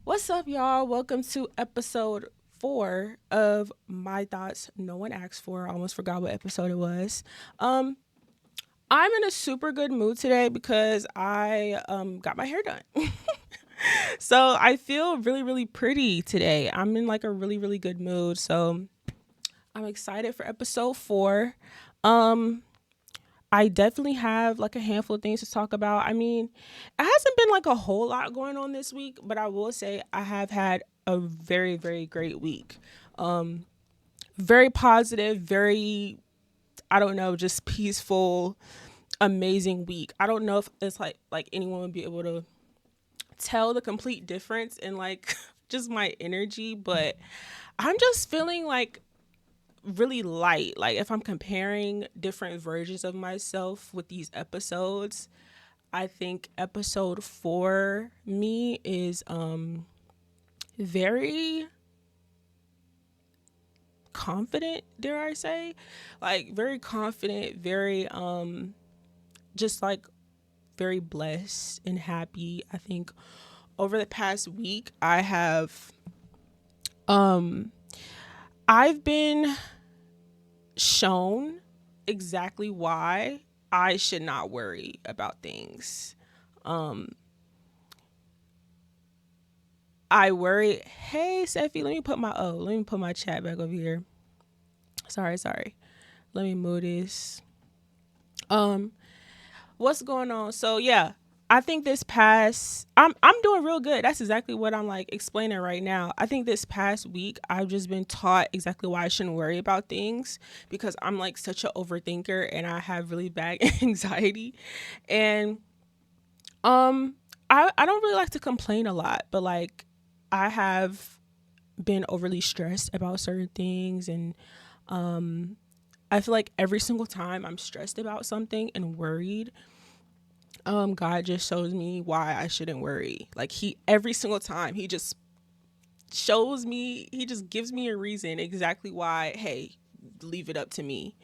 What's up, y'all? Welcome to episode 4 of My Thoughts No One Asked For. I almost forgot what episode it was. Um, I'm in a super good mood today because I got my hair done. So I feel really, really pretty today. I'm in like a really, really good mood. So I'm excited for episode 4. Um, I definitely have like a handful of things to talk about. I mean, it hasn't been like a whole lot going on this week, but I will say I have had a very, very great week. Um, Very positive, very, I don't know, just peaceful, amazing week. I don't know if it's like anyone would be able to tell the complete difference in like just my energy, but I'm just feeling like really light. Like if I'm comparing different versions of myself with these episodes, I think episode 4 me is very confident, dare I say? Like very confident, very just like very blessed and happy. I think over the past week um I've been shown exactly why I should not worry about things. Um I worry, hey Seffi, let me put my chat back over here. Sorry. Let me move this. Um what's going on? So yeah, I think this past I'm doing real good. That's exactly what I'm like explaining right now. I think this past week I've just been taught exactly why I shouldn't worry about things because I'm like such an overthinker and I have really bad anxiety. And um I don't really like to complain a lot, but like I have been overly stressed about certain things and um I feel like every single time I'm stressed about something and worried, God just shows me why I shouldn't worry. Like he every single time he just shows me, he just gives me a reason exactly why, hey, leave it up to me.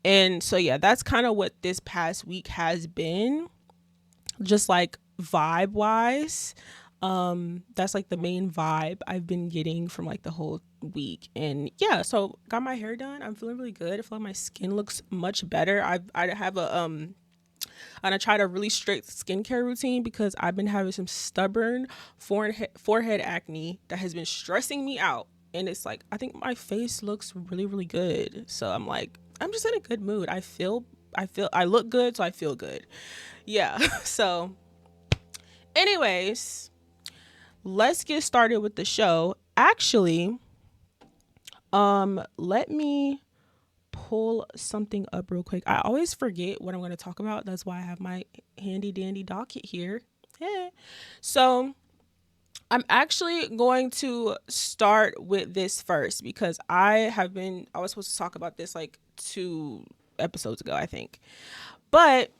And so yeah, that's kind of what this past week has been, just like vibe wise. That's like the main vibe I've been getting from like the whole week. And yeah, so got my hair done. I'm feeling really good. I feel like my skin looks much better. I have a and I tried a really strict skincare routine because I've been having some stubborn forehead acne that has been stressing me out. And it's like, I think my face looks really, really good. So I'm like, I'm just in a good mood. I look good, so I feel good. Yeah. So, anyways, let's get started with the show. Actually, let me pull something up real quick. I always forget what I'm going to talk about. That's why I have my handy dandy docket here. Yeah. So I'm actually going to start with this first because I was supposed to talk about this like 2 episodes ago, I think. But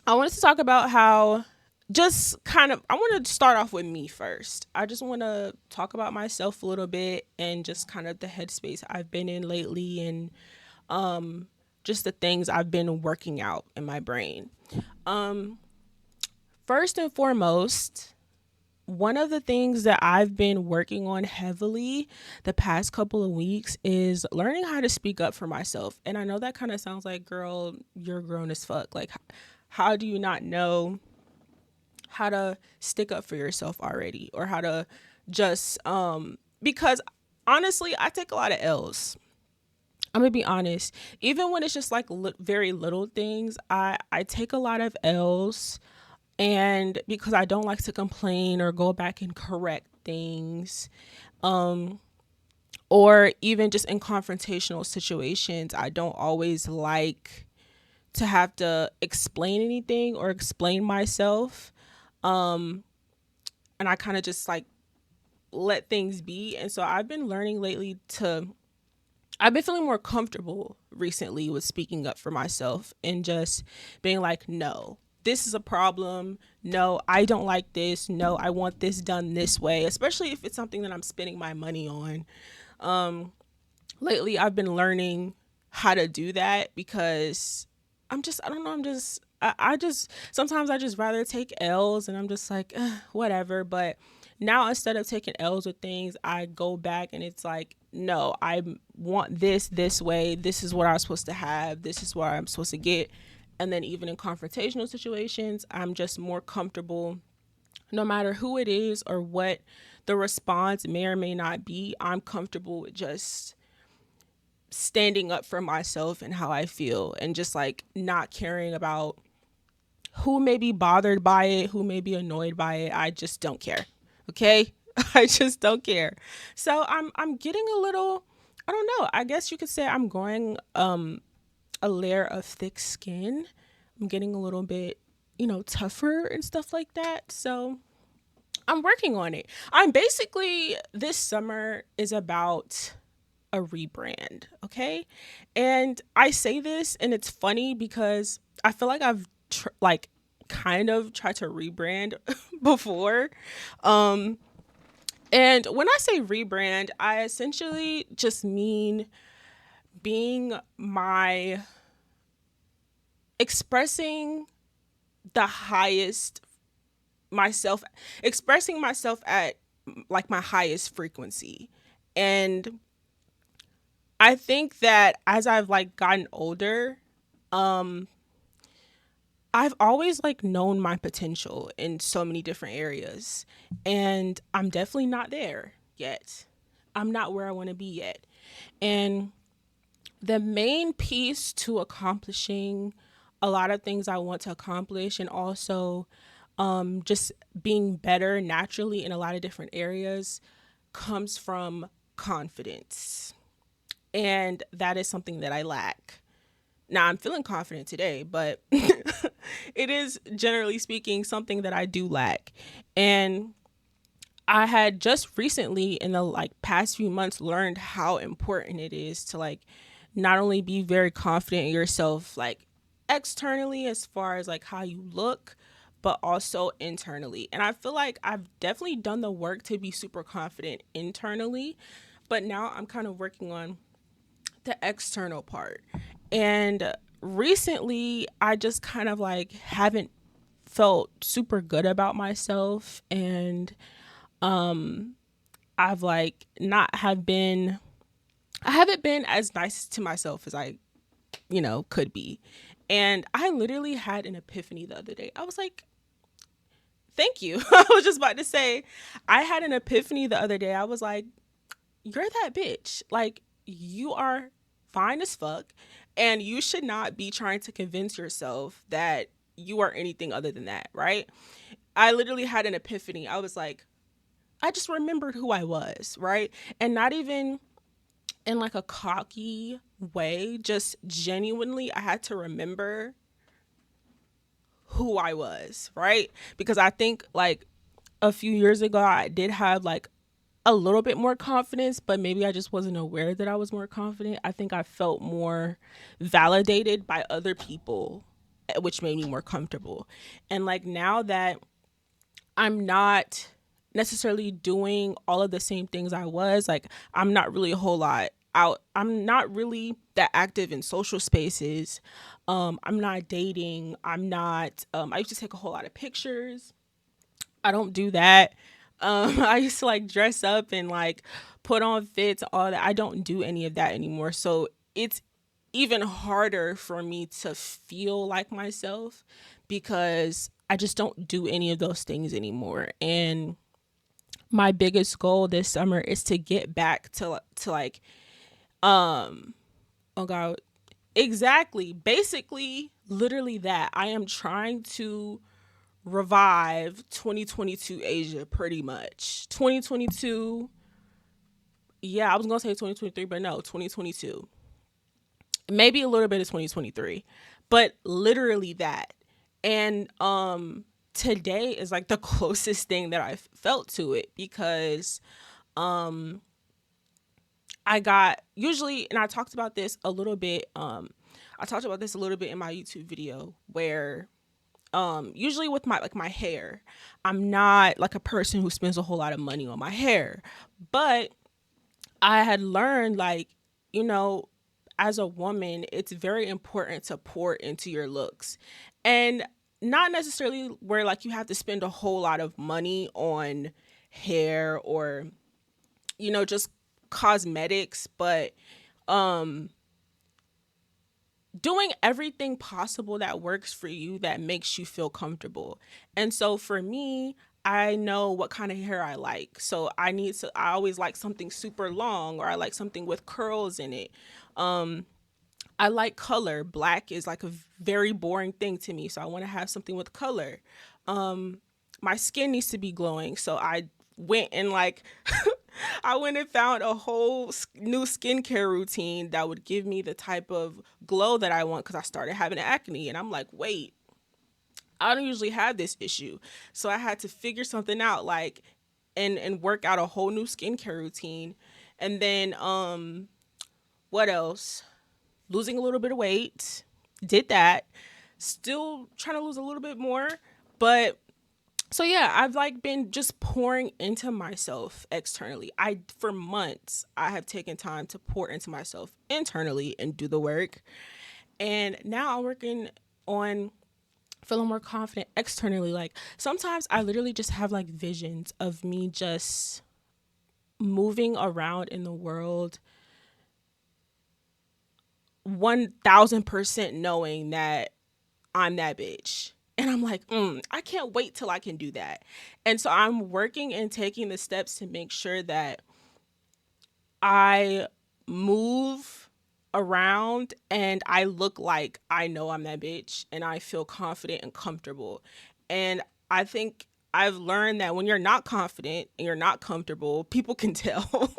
I wanted to talk about how just kind of I want to start off with me first. I just want to talk about myself a little bit and just kind of the headspace I've been in lately and just the things I've been working out in my brain. Um, First and foremost, one of the things that I've been working on heavily the past couple of weeks is learning how to speak up for myself. And I know that kind of sounds like, girl, you're grown as fuck. Like, how do you not know how to stick up for yourself already or how to just, because honestly, I take a lot of L's. I'm gonna be honest. Even when it's just like very little things, I take a lot of L's, and because I don't like to complain or go back and correct things, um, or even just in confrontational situations, I don't always like to have to explain anything or explain myself. Um, and I kind of just like let things be. And so I've been learning lately to I've been feeling more comfortable recently with speaking up for myself and just being like, no, this is a problem. No, I don't like this. No, I want this done this way, especially if it's something that I'm spending my money on. Um, Lately, I've been learning how to do that because I don't know, I just, sometimes I just rather take L's and I'm just like, whatever. But now instead of taking L's with things, I go back and it's like, no, I want this way. This is what I'm supposed to have. This is what I'm supposed to get. And then even in confrontational situations, I'm just more comfortable no matter who it is or what the response may or may not be. I'm comfortable with just standing up for myself and how I feel and just like not caring about who may be bothered by it, who may be annoyed by it. I just don't care. Okay? I just don't care. So I'm getting a little, I don't know. I guess you could say I'm growing a layer of thick skin. I'm getting a little bit, tougher and stuff like that. So I'm working on it. I'm basically, this summer is about a rebrand, okay? And I say this and it's funny because I feel like I've like kind of tried to rebrand before. Um and when I say rebrand, I essentially just mean being my expressing the highest myself, expressing myself at like my highest frequency. And I think that as I've like gotten older, um I've always like known my potential in so many different areas, and I'm definitely not there yet. I'm not where I want to be yet. And the main piece to accomplishing a lot of things I want to accomplish, and also just being better naturally in a lot of different areas, comes from confidence. And that is something that I lack. Now, I'm feeling confident today, but it is generally speaking something that I do lack. And I had just recently in the like past few months learned how important it is to like not only be very confident in yourself like externally as far as like how you look, but also internally. And I feel like I've definitely done the work to be super confident internally, but now I'm kind of working on the external part. And recently, I just kind of like haven't felt super good about myself. And I've like not have been, I haven't been as nice to myself as I, could be. And I literally had an epiphany the other day. I was like, thank you. I was just about to say, I had an epiphany the other day. I was like, you're that bitch. Like, you are fine as fuck, and you should not be trying to convince yourself that you are anything other than that, right? I literally had an epiphany. I was like, I just remembered who I was, right? And not even in like a cocky way, just genuinely, I had to remember who I was, right? Because I think like a few years ago, I did have like a little bit more confidence, but maybe I just wasn't aware that I was more confident. I think I felt more validated by other people, which made me more comfortable. And like now that I'm not necessarily doing all of the same things I was, like I'm not really a whole lot out. I'm not really that active in social spaces. I'm not dating. I'm not, I used to take a whole lot of pictures. I don't do that. I used to like dress up and like put on fits, all that. I don't do any of that anymore. So it's even harder for me to feel like myself because I just don't do any of those things anymore. And my biggest goal this summer is to get back to like, um, oh God, exactly, basically, literally that. I am trying to revive 2022 Asia pretty much. 2022, yeah, I was gonna say 2023, but no, 2022. Maybe a little bit of 2023, but literally that. And today is like the closest thing that I've felt to it because um I got usually, and I talked about this a little bit, I talked about this a little bit in my YouTube video where usually with my like my hair, I'm not like a person who spends a whole lot of money on my hair, but I had learned like, you know as a woman it's very important to pour into your looks, and not necessarily where like you have to spend a whole lot of money on hair or, just cosmetics, but doing everything possible that works for you that makes you feel comfortable. And so for me, I know what kind of hair I like. So I always like something super long, or I like something with curls in it. I like color. Black is like a very boring thing to me. So I want to have something with color. My skin needs to be glowing. So I went and like I went and found a whole new skincare routine that would give me the type of glow that I want, because I started having acne and I'm like, wait, I don't usually have this issue. So I had to figure something out, like, and work out a whole new skincare routine. And then what else? Losing a little bit of weight. Did that. Still trying to lose a little bit more, but so yeah, I've like been just pouring into myself externally. I For months I have taken time to pour into myself internally and do the work. And now I'm working on feeling more confident externally. Like sometimes I literally just have like visions of me just moving around in the world 1000% knowing that I'm that bitch. And I'm like, I can't wait till I can do that. And so I'm working and taking the steps to make sure that I move around and I look like I know I'm that bitch and I feel confident and comfortable. And I think I've learned that when you're not confident and you're not comfortable, people can tell.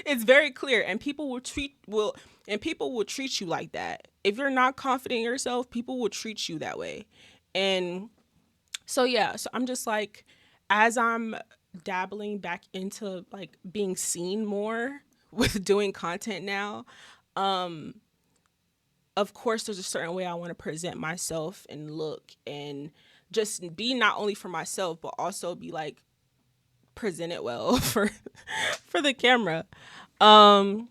It's very clear, and people will treat you like that. If you're not confident in yourself, people will treat you that way. And so yeah, so I'm just like, as I'm dabbling back into like being seen more with doing content now, of course there's a certain way I want to present myself and look, and just be not only for myself but also be like presented well for the camera. Um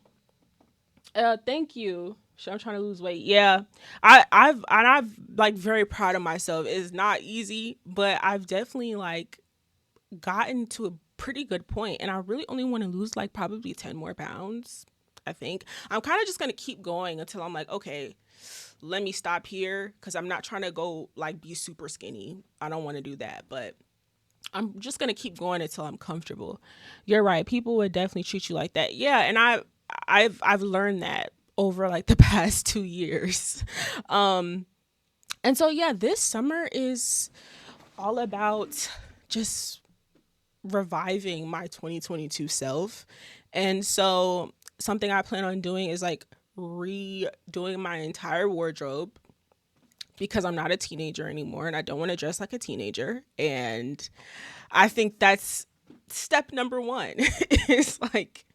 thank you. I'm trying to lose weight. Yeah. I've like very proud of myself. It's not easy, but I've definitely like gotten to a pretty good point, and I really only want to lose like probably 10 more pounds. I think I'm kind of just going to keep going until I'm like, okay, let me stop here, cuz I'm not trying to go like be super skinny. I don't want to do that, but I'm just going to keep going until I'm comfortable. You're right. People would definitely treat you like that. Yeah, and I've learned that over like the past 2 years. And so yeah, this summer is all about just reviving my 2022 self. And so something I plan on doing is like redoing my entire wardrobe, because I'm not a teenager anymore and I don't want to dress like a teenager. And I think that's step number one is like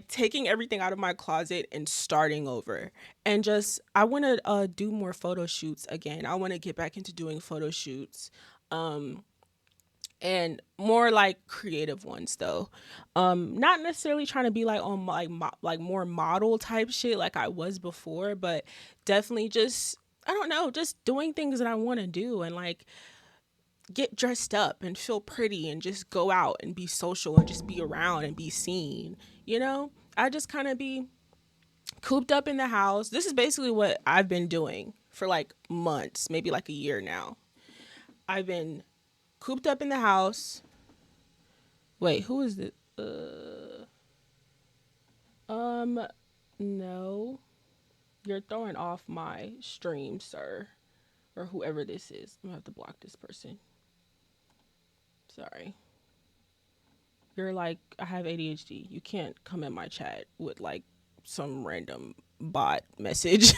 taking everything out of my closet and starting over. And just I want to do more photo shoots again. I want to get back into doing photo shoots. And more like creative ones though. Not necessarily trying to be like on like more model type shit like I was before, but definitely just, I don't know, just doing things that I want to do, and like get dressed up and feel pretty and just go out and be social and just be around and be seen, you know? I just kind of be cooped up in the house. This is basically what I've been doing for like months, maybe like a year now. I've been cooped up in the house. Wait, who is it? Um, no. You're throwing off my stream, sir. Or whoever this is. I'm gonna have to block this person. Sorry. You're like, I have ADHD. You can't come in my chat with like some random bot message.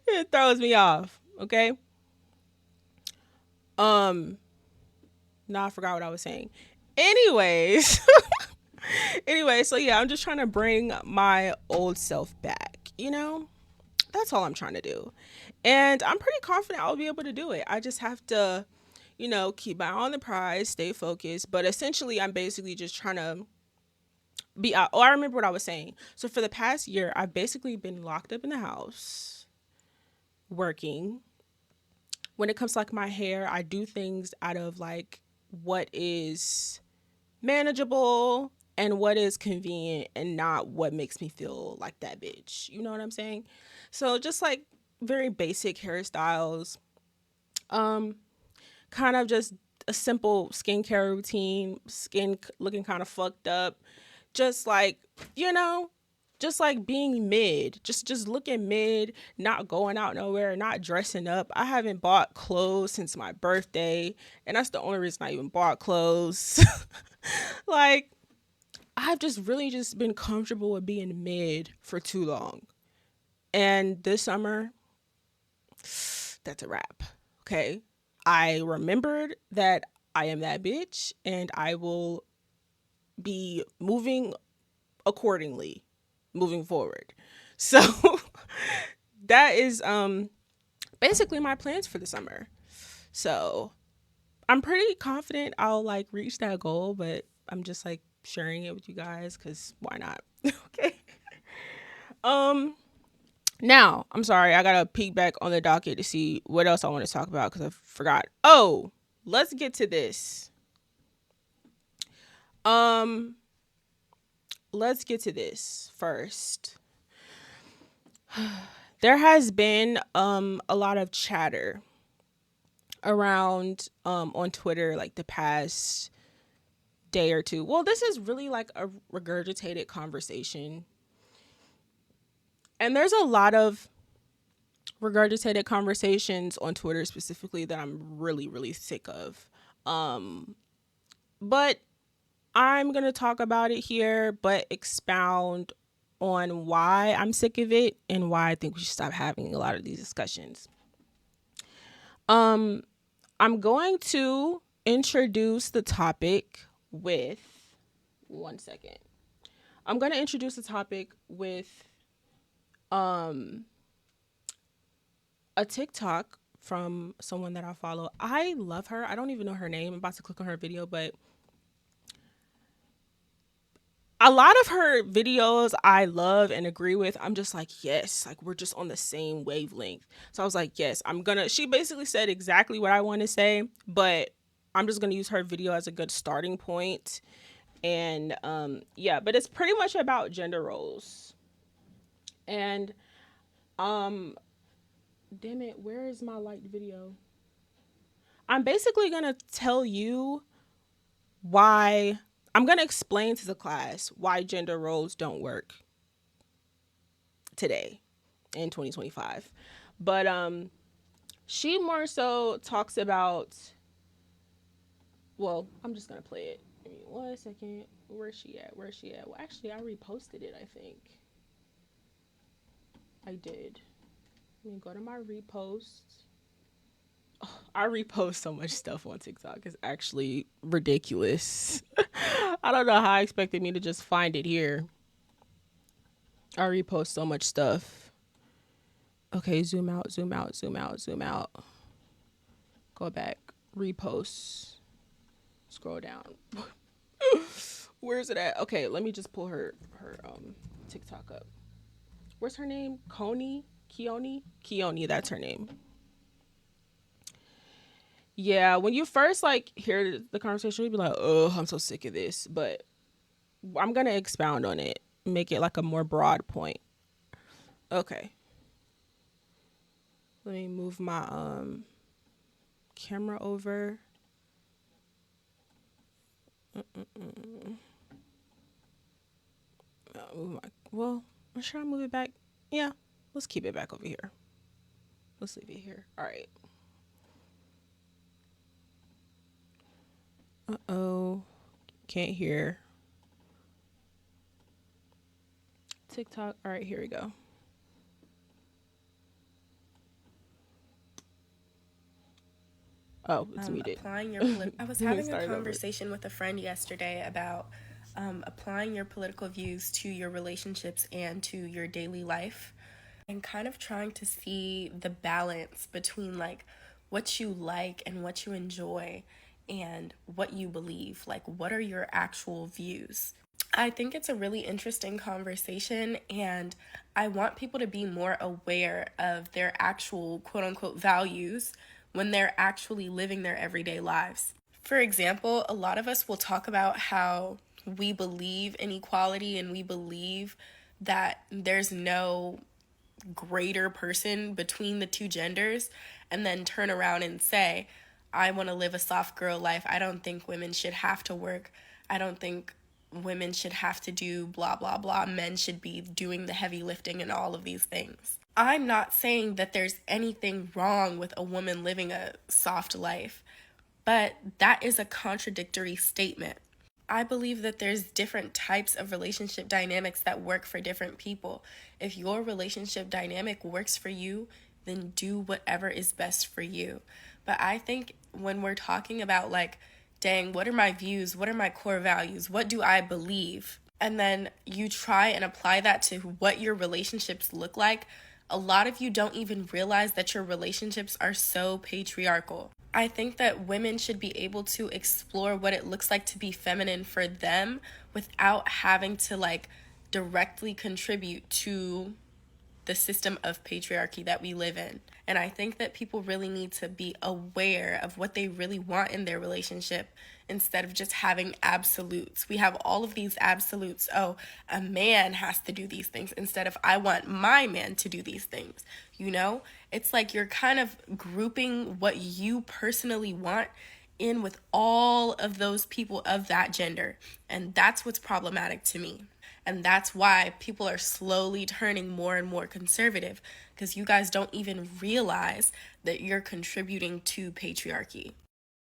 It throws me off. Okay. Um, now I forgot what I was saying. Anyways, anyway, so yeah, I'm just trying to bring my old self back, you know? That's all I'm trying to do. And I'm pretty confident I'll be able to do it. I just have to, keep my eye on the prize, stay focused. But essentially, I'm basically just trying to be out. Oh, I remember what I was saying. So for the past year, I've basically been locked up in the house working. When it comes to like my hair, I do things out of like what is manageable and what is convenient and not what makes me feel like that bitch. You know what I'm saying? So just like very basic hairstyles, um, kind of just a simple skincare routine, skin looking kind of fucked up, just like, you know, just like being mid, just looking mid, not going out nowhere, not dressing up. I haven't bought clothes since my birthday, and that's the only reason I even bought clothes. Like, I've just really just been comfortable with being mid for too long. And this summer, that's a wrap. Okay. I remembered that I am that bitch and I will be moving accordingly moving forward. So that is basically my plans for the summer. So I'm pretty confident I'll like reach that goal, but I'm just like sharing it with you guys cuz why not? Okay. Um Now, I'm sorry, I gotta peek back on the docket to see what else I want to talk about because I forgot. Oh, let's get to this. Um, let's get to this first. There has been a lot of chatter around on Twitter like the past day or two. Well, this is really like a regurgitated conversation. And there's a lot of regurgitated conversations on Twitter specifically that I'm really, really sick of. But I'm going to talk about it here, but expound on why I'm sick of it and why I think we should stop having a lot of these discussions. I'm going to introduce the topic with one second. I'm going to introduce the topic with a TikTok from someone that I follow. I love her. I don't even know her name. I'm about to click on her video, but a lot of her videos I love and agree with. I'm just like, yes, like we're just on the same wavelength. So I was like, yes, she basically said exactly what I want to say, but I'm just gonna use her video as a good starting point. And yeah, but it's pretty much about gender roles. And damn it, where is my liked video? I'm basically gonna tell you why I'm gonna explain to the class why gender roles don't work today in 2025. But she more so talks about, well, I'm just gonna play it. Give me 1 second. Where's she at? Well, actually I reposted it, I think. I did. Let me go to my reposts. Oh, I repost so much stuff on TikTok. It's actually ridiculous. I don't know how I expected me to just find it here. I repost so much stuff. Okay, zoom out, zoom out, zoom out, zoom out. Go back. Reposts. Scroll down. Where is it at? Okay, let me just pull her TikTok up. What's her name? Keone, that's her name. Yeah, when you first like hear the conversation, you'd be like, "Oh, I'm so sick of this." But I'm gonna expound on it, make it like a more broad point. Okay, let me move my camera over. Well, should I move it back? Yeah, let's keep it back over here. Let's leave it here. All right. Uh-oh. Can't hear. TikTok. All right, here we go. Oh, it's muted. Applying your I was having a conversation with a friend yesterday about applying your political views to your relationships and to your daily life, and kind of trying to see the balance between like what you like and what you enjoy and what you believe. Like, what are your actual views? I think it's a really interesting conversation, and I want people to be more aware of their actual quote unquote values when they're actually living their everyday lives. For example, a lot of us will talk about how we believe in equality and we believe that there's no greater person between the two genders, and then turn around and say, I want to live a soft girl life. I don't think women should have to work. I don't think women should have to do blah, blah, blah. Men should be doing the heavy lifting and all of these things. I'm not saying that there's anything wrong with a woman living a soft life, but that is a contradictory statement. I believe that there's different types of relationship dynamics that work for different people. If your relationship dynamic works for you, then do whatever is best for you. But I think when we're talking about, like, dang, what are my views? What are my core values? What do I believe? And then you try and apply that to what your relationships look like, a lot of you don't even realize that your relationships are so patriarchal. I think that women should be able to explore what it looks like to be feminine for them without having to, like, directly contribute to the system of patriarchy that we live in. And I think that people really need to be aware of what they really want in their relationship instead of just having absolutes. We have all of these absolutes. Oh, a man has to do these things instead of I want my man to do these things. You know, it's like you're kind of grouping what you personally want in with all of those people of that gender. And that's what's problematic to me. And that's why people are slowly turning more and more conservative, because you guys don't even realize that you're contributing to patriarchy.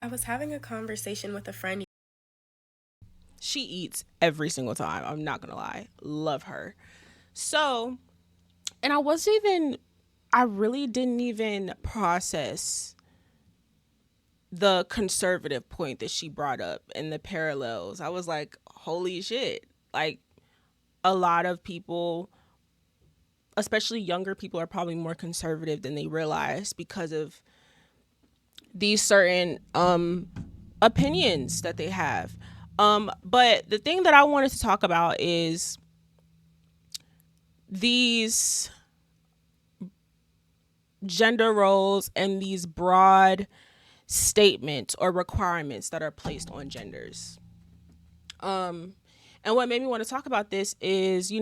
I was having a conversation with a friend. She eats every single time. I'm not going to lie. Love her. So, and I really didn't even process the conservative point that she brought up and the parallels. I was like, holy shit. Like, a lot of people, especially younger people, are probably more conservative than they realize because of these certain opinions that they have. But the thing that I wanted to talk about is these gender roles and these broad statements or requirements that are placed on genders. And what made me want to talk about this is,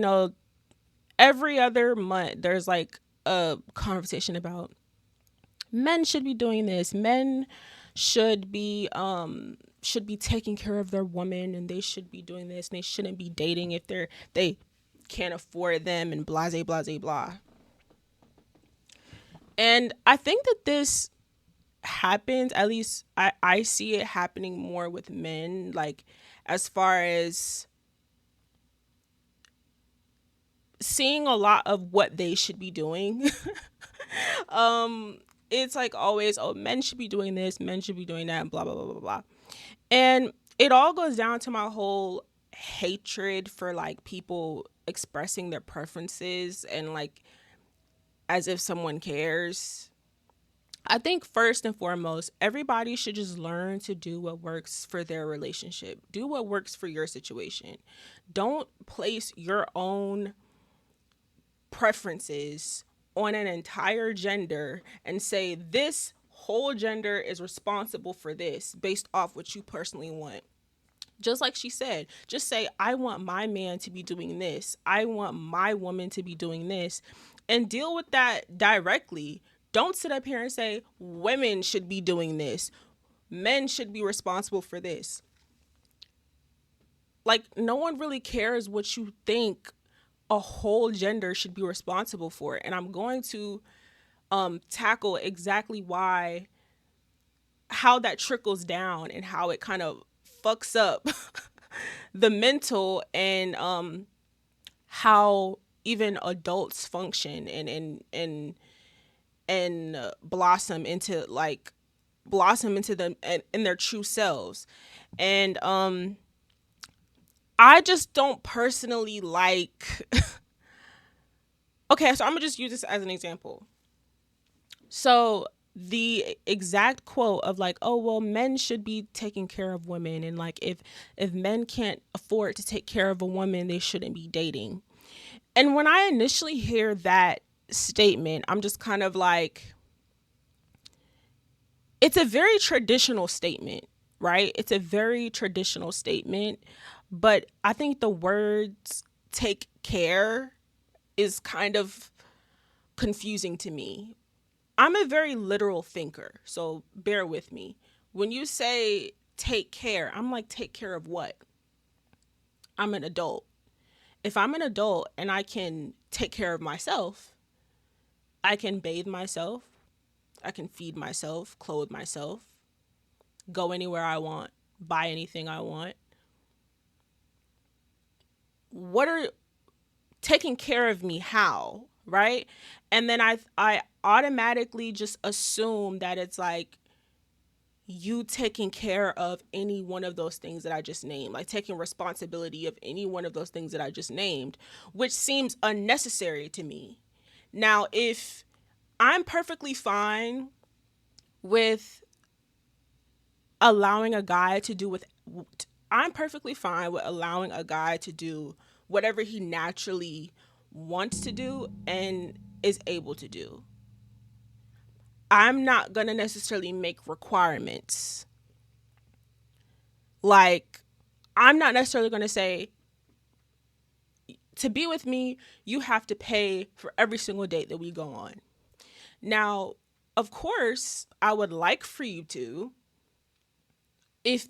every other month there's like a conversation about men should be doing this. Men should be taking care of their woman, and they should be doing this, and they shouldn't be dating if they can't afford them, and blah blah blah blah. And I think that this happens, at least I see it happening more with men, like as far as seeing a lot of what they should be doing. It's like always, oh, men should be doing this, men should be doing that, and blah blah blah blah blah. And it all goes down to my whole hatred for like people expressing their preferences and like as if someone cares. I think first and foremost, everybody should just learn to do what works for their relationship. Do what works for your situation. Don't place your own preferences on an entire gender and say this whole gender is responsible for this based off what you personally want. Just like she said, just say, I want my man to be doing this. I want my woman to be doing this, and deal with that directly. Don't sit up here and say women should be doing this. Men should be responsible for this. Like, no one really cares what you think a whole gender should be responsible for. And I'm going to tackle exactly how that trickles down and how it kind of fucks up the mental and how even adults function and blossom into them in their true selves. And I just don't personally like okay, so I'm gonna just use this as an example. So the exact quote of like, oh well, men should be taking care of women, and like if men can't afford to take care of a woman, they shouldn't be dating. And when I initially hear that statement, I'm just kind of like, it's a very traditional statement. right? It's a very traditional statement, but I think the words take care is kind of confusing to me. I'm a very literal thinker, so bear with me. When you say take care, I'm like, take care of what? I'm an adult. If I'm an adult and I can take care of myself, I can bathe myself, I can feed myself, clothe myself, go anywhere I want, buy anything I want. What are taking care of me how, right? And then I automatically just assume that it's like you taking care of any one of those things that I just named, like taking responsibility of any one of those things that I just named, which seems unnecessary to me. Now, if I'm perfectly fine with allowing a guy to do with I'm perfectly fine with allowing a guy to do whatever he naturally wants to do and is able to do. I'm not going to necessarily make requirements. Like, I'm not necessarily going to say, to be with me, you have to pay for every single date that we go on. Now, of course, I would like for you to, if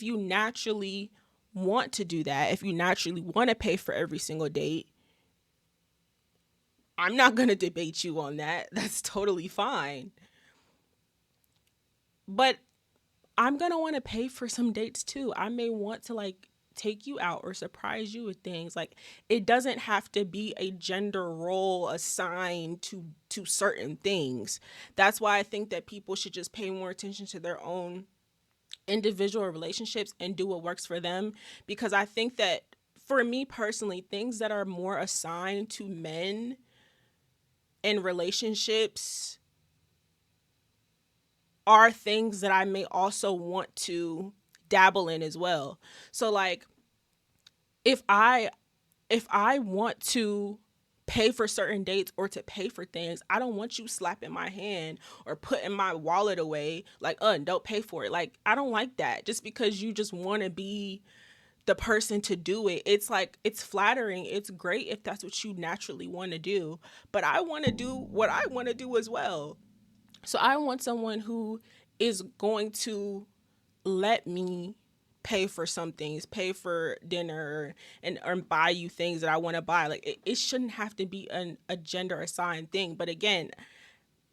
you naturally want to do that, if you naturally want to pay for every single date, I'm not going to debate you on that. That's totally fine. But I'm going to want to pay for some dates too. I may want to like take you out or surprise you with things. Like, it doesn't have to be a gender role assigned to certain things. That's why I think that people should just pay more attention to their own individual relationships and do what works for them, because I think that for me personally, things that are more assigned to men in relationships are things that I may also want to dabble in as well. So like, if I want to pay for certain dates or to pay for things, I don't want you slapping my hand or putting my wallet away like, don't pay for it. Like, I don't like that. Just because you just want to be the person to do it. It's like, it's flattering. It's great if that's what you naturally want to do, but I want to do what I want to do as well. So I want someone who is going to let me pay for some things, pay for dinner, and or buy you things that I want to buy. Like, it shouldn't have to be a gender assigned thing. But again,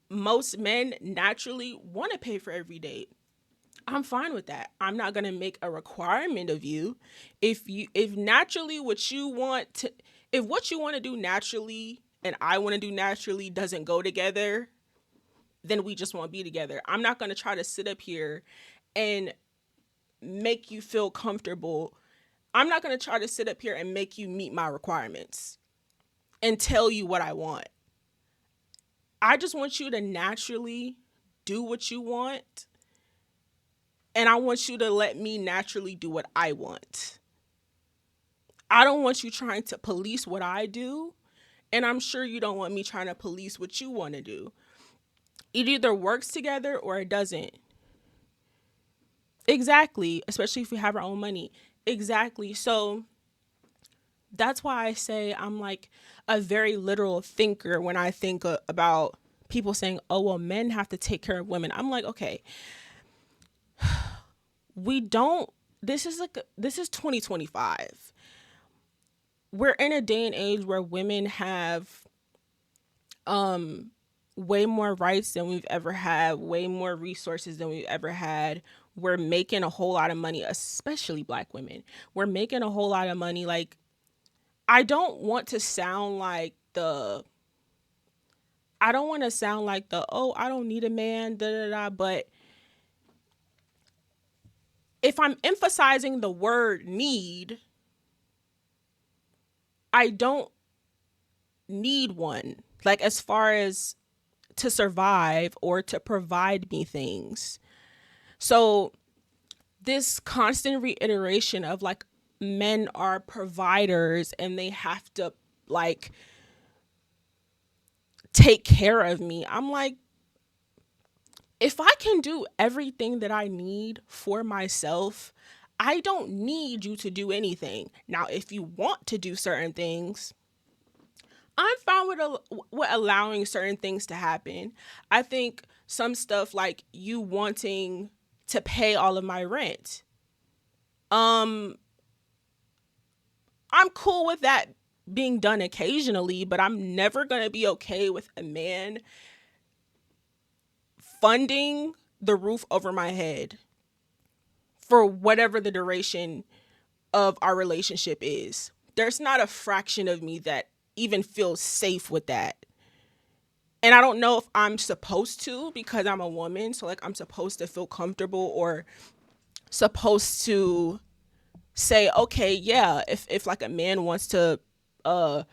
most men naturally want to pay for every date. I'm fine with that. I'm not gonna make a requirement of you. If naturally what you want to if what you want to do naturally and I want to do naturally doesn't go together, then we just won't be together. I'm not gonna try to sit up here and make you feel comfortable. I'm not going to try to sit up here and make you meet my requirements and tell you what I want. I just want you to naturally do what you want, and I want you to let me naturally do what I want. I don't want you trying to police what I do, and I'm sure you don't want me trying to police what you want to do. It either works together or it doesn't. Exactly, especially if we have our own money. Exactly. So that's why I say I'm like a very literal thinker when I think about people saying, oh, well, men have to take care of women. I'm like, okay, we don't, this is 2025. We're in a day and age where women have way more rights than we've ever had, way more resources than we've ever had. We're making a whole lot of money, especially black women. We're making a whole lot of money. Like, I don't want to sound like oh, I don't need a man, da da da. But if I'm emphasizing the word need, I don't need one. Like, as far as to survive or to provide me things. So this constant reiteration of like, men are providers and they have to like take care of me. I'm like, If I can do everything that I need for myself, I don't need you to do anything. Now, if you want to do certain things, I'm fine with allowing certain things to happen. I think some stuff like you wanting to pay all of my rent, um, I'm cool with that being done occasionally, but I'm never going to be okay with a man funding the roof over my head for whatever the duration of our relationship is. There's not a fraction of me that even feels safe with that. And I don't know if I'm supposed to because I'm a woman. So, like, I'm supposed to feel comfortable or supposed to say, okay, yeah, if like a man wants to, uh,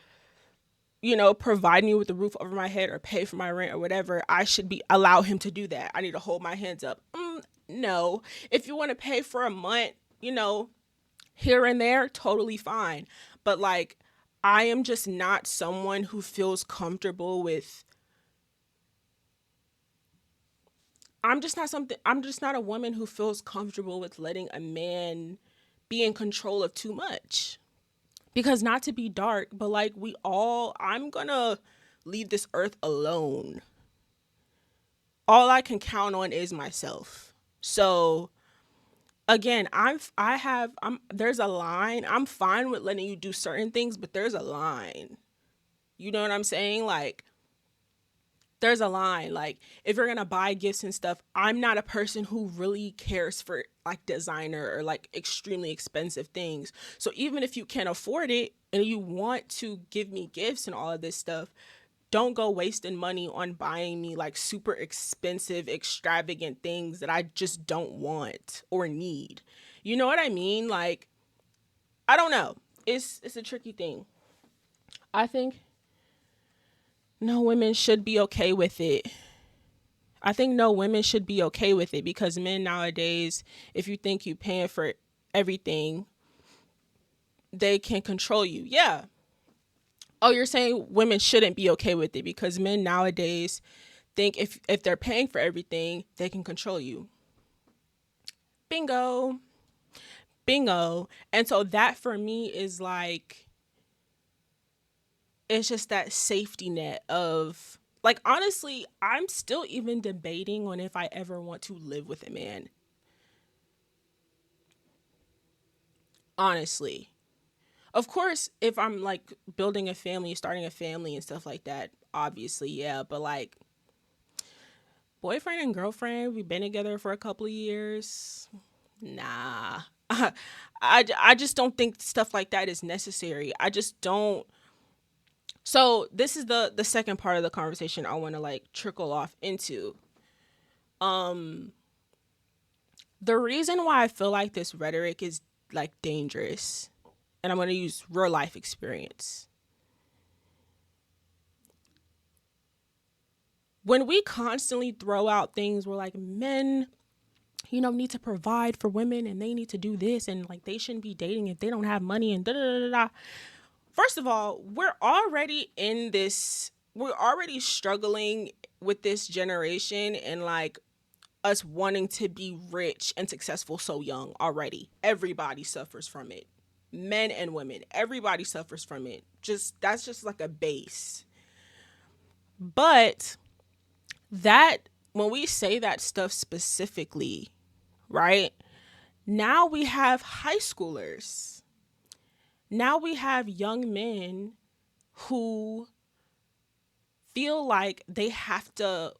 provide me with the roof over my head or pay for my rent or whatever, I should be allow him to do that. I need to hold my hands up. No. If you want to pay for a month, here and there, totally fine. But like, I am just not someone who feels comfortable with. I'm just not a woman who feels comfortable with letting a man be in control of too much. Because not to be dark, but like I'm gonna leave this earth alone. All I can count on is myself. So again, there's a line. I'm fine with letting you do certain things, but there's a line. You know what I'm saying? Like, there's a line. Like, if you're gonna buy gifts and stuff, I'm not a person who really cares for like designer or like extremely expensive things. So even if you can't afford it and you want to give me gifts and all of this stuff, don't go wasting money on buying me like super expensive, extravagant things that I just don't want or need. You know what I mean? Like, I don't know. It's a tricky thing. I think no women should be okay with it. I think no women should be okay with it because men nowadays, if you think you paying for everything, they can control you. Yeah. Oh, you're saying women shouldn't be okay with it because men nowadays think if they're paying for everything, they can control you. Bingo. Bingo. And so that for me is like, it's just that safety net of like, honestly, I'm still even debating on if I ever want to live with a man. Honestly. Of course, if I'm like building a family, starting a family and stuff like that, obviously, yeah. But like boyfriend and girlfriend, we've been together for a couple of years. Nah. I just don't think stuff like that is necessary. I just don't. So this is the second part of the conversation I want to like trickle off into. Um the reason why I feel like this rhetoric is like dangerous, and I'm going to use real life experience. When we constantly throw out things, we're like, men, need to provide for women and they need to do this and like they shouldn't be dating if they don't have money and da da da da. First of all, we're already struggling with this generation and like us wanting to be rich and successful so young already. Everybody suffers from it. Men and women, everybody suffers from it. Just that's just like a base. But that when we say that stuff specifically, right? Now we have high schoolers. Now we have young men who feel like they have to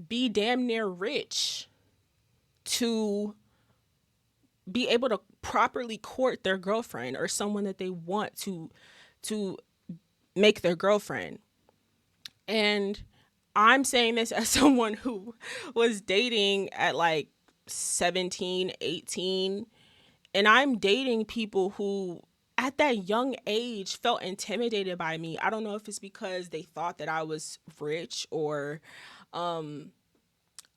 be damn near rich to be able to properly court their girlfriend or someone that they want to make their girlfriend. And I'm saying this as someone who was dating at like 17, 18, and I'm dating people who at that young age felt intimidated by me. I don't know if it's because they thought that I was rich or um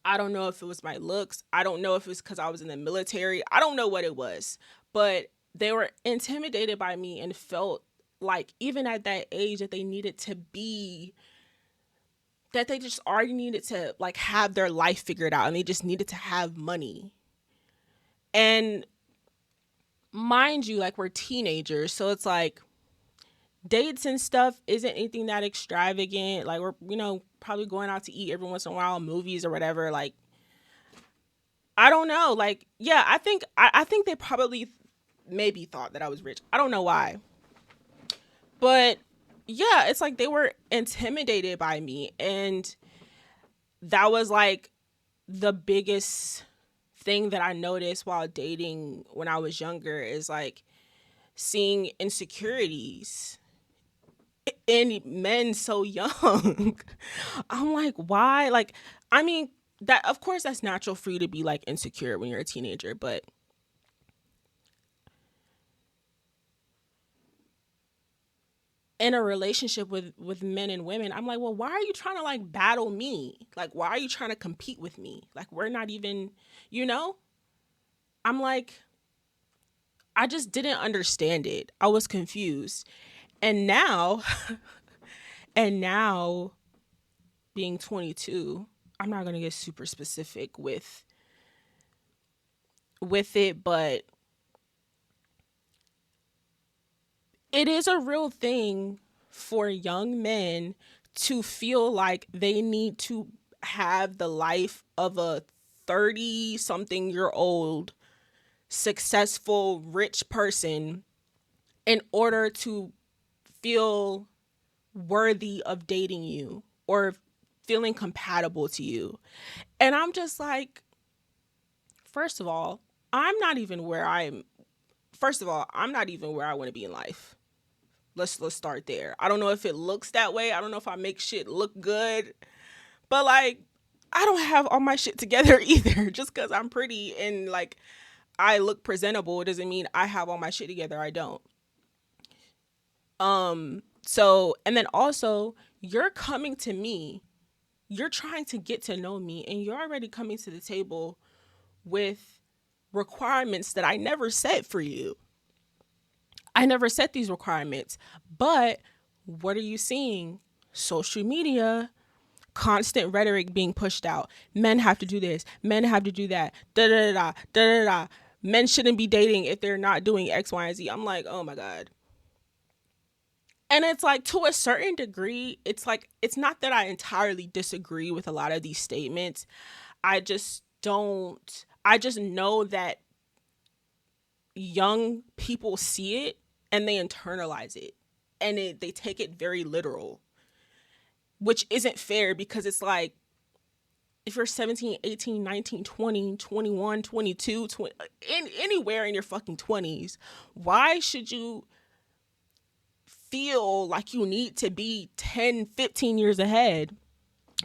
I don't know if it was my looks. I don't know if it was because I was in the military. I don't know what it was. But they were intimidated by me and felt like even at that age that that they just already needed to like have their life figured out and they just needed to have money. And mind you, like we're teenagers, so it's like dates and stuff isn't anything that extravagant. Like we're, probably going out to eat every once in a while, movies or whatever. Like I don't know. Like, yeah, I think they probably maybe thought that I was rich. I don't know why. But yeah, it's like they were intimidated by me, and that was like the biggest thing that I noticed while dating when I was younger is like seeing insecurities in men so young. I'm like, why? Like, I mean, that of course that's natural for you to be like insecure when you're a teenager, but in a relationship with men and women, I'm like, well, why are you trying to like battle me? Like, why are you trying to compete with me? Like, we're not even, you know? I'm like, I just didn't understand it. I was confused. And now, and now being 22, I'm not going to get super specific with it, but it is a real thing for young men to feel like they need to have the life of a 30 something year old successful rich person in order to feel worthy of dating you or feeling compatible to you. And I'm just like, first of all, I'm not even where I want to be in life. Let's start there. I don't know if it looks that way. I don't know if I make shit look good, but like I don't have all my shit together either. Just because I'm pretty and like I look presentable doesn't mean I have all my shit together. I don't. So and then also you're coming to me, you're trying to get to know me, and you're already coming to the table with requirements that I never set for you. I never set these requirements. But what are you seeing? Social media, constant rhetoric being pushed out. Men have to do this. Men have to do that. Da da da da da da. Men shouldn't be dating if they're not doing X, Y, and Z. I'm like, oh my God. And it's like to a certain degree, it's like it's not that I entirely disagree with a lot of these statements. I just don't. I just know that young people see it and they internalize it and they take it very literal, which isn't fair because it's like if you're 17, 18, 19, 20, 21, 22, 20, anywhere in your fucking 20s, why should you feel like you need to be 10, 15 years ahead?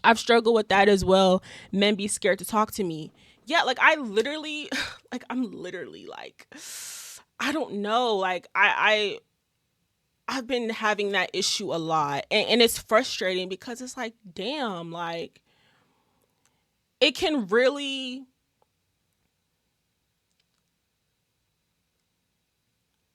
I've struggled with that as well. Men be scared to talk to me. Yeah, like I literally, like I'm literally like, I don't know. Like I've been having that issue a lot, and it's frustrating because it's like, damn, like it can really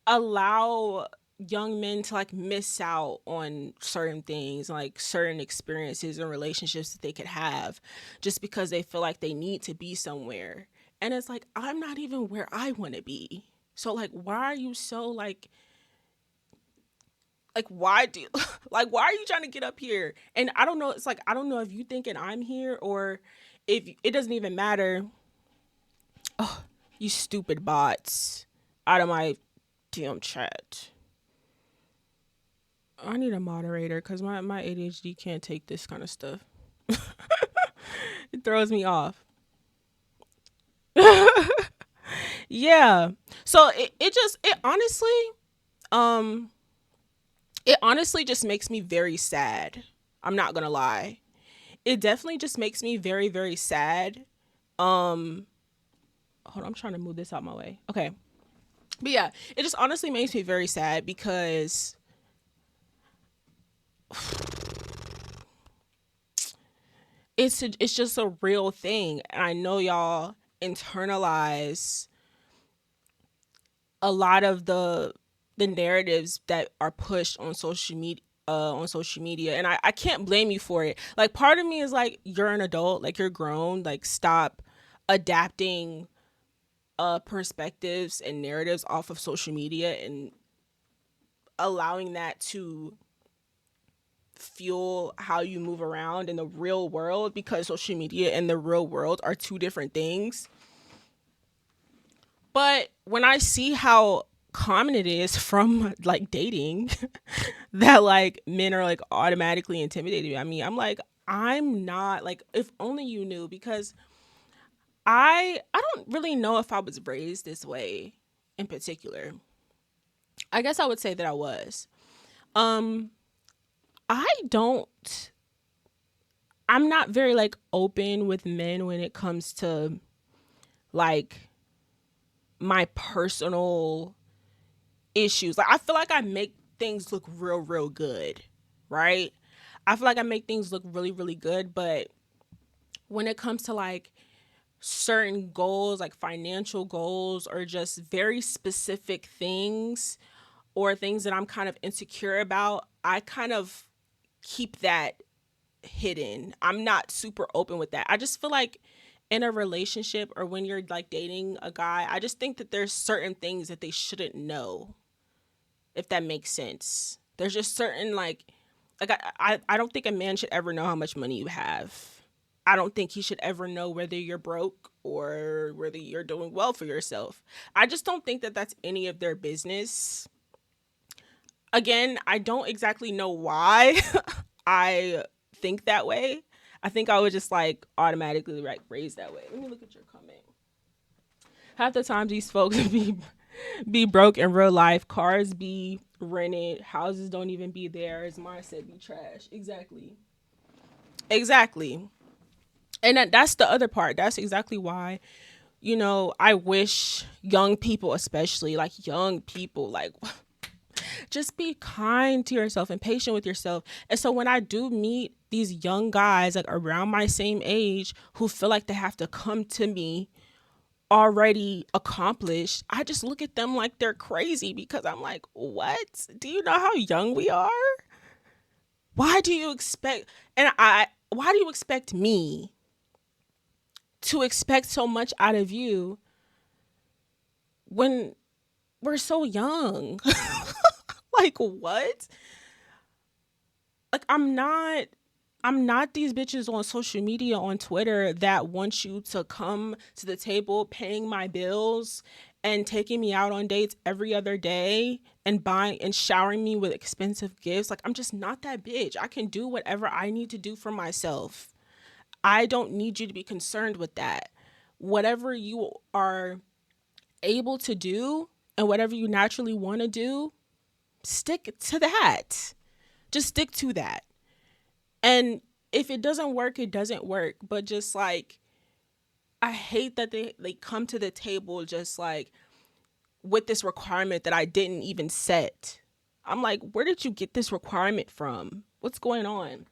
allow young men to like miss out on certain things, like certain experiences and relationships that they could have just because they feel like they need to be somewhere. And it's like, I'm not even where I want to be. So like, why are you so like why do like why are you trying to get up here? And I don't know, it's like I don't know if you thinking I'm here or if it doesn't even matter. Oh, you stupid bots out of my damn chat. I need a moderator because my ADHD can't take this kind of stuff. It throws me off. Yeah. So um it honestly just makes me very sad. I'm not gonna lie. It definitely just makes me very, very sad. Um Hold on, I'm trying to move this out my way. Okay. But yeah, it just honestly makes me very sad because it's just a real thing. And I know y'all internalize a lot of the narratives that are pushed on social media on social media, and I can't blame you for it. Like, part of me is like, you're an adult, like, you're grown, like, stop adapting perspectives and narratives off of social media and allowing that to fuel how you move around in the real world, because social media and the real world are two different things. But when I see how common it is from like dating that like men are like automatically intimidated by me, I'm like, I'm not, like, if only you knew, because I don't really know if I was raised this way in particular. I guess I would say that I was. Um I don't I'm not very like open with men when it comes to like my personal issues. Like, I feel like I make things look real good, right? I feel like I make things look really good, but when it comes to like certain goals, like financial goals, or just very specific things, or things that I'm kind of insecure about, I kind of keep that hidden. I'm not super open with that. I just feel like in a relationship, or when you're like dating a guy, I just think that there's certain things that they shouldn't know, if that makes sense. There's just certain like I don't think a man should ever know how much money you have. I don't think he should ever know whether you're broke or whether you're doing well for yourself. I just don't think that that's any of their business. Again, I don't exactly know why I think that way. I think I would just like automatically like raised that way. Let me look at your comment. Half the time these folks be broke in real life. Cars be rented. Houses don't even be there. As Mara said, be trash. Exactly. Exactly. And that's the other part. That's exactly why, I wish young people, especially like young people, like just be kind to yourself and patient with yourself. And so when I do meet these young guys like around my same age who feel like they have to come to me already accomplished, I just look at them like they're crazy, because I'm like, what? Do you know how young we are? Why do you expect why do you expect me to expect so much out of you when we're so young? Like, what? Like, I'm not these bitches on social media, on Twitter, that want you to come to the table paying my bills and taking me out on dates every other day and buying and showering me with expensive gifts. Like, I'm just not that bitch. I can do whatever I need to do for myself. I don't need you to be concerned with that. Whatever you are able to do and whatever you naturally want to do, stick to that. Just stick to that. And if it doesn't work, it doesn't work. But just like, I hate that they come to the table just like with this requirement that I didn't even set. I'm like, where did you get this requirement from? What's going on?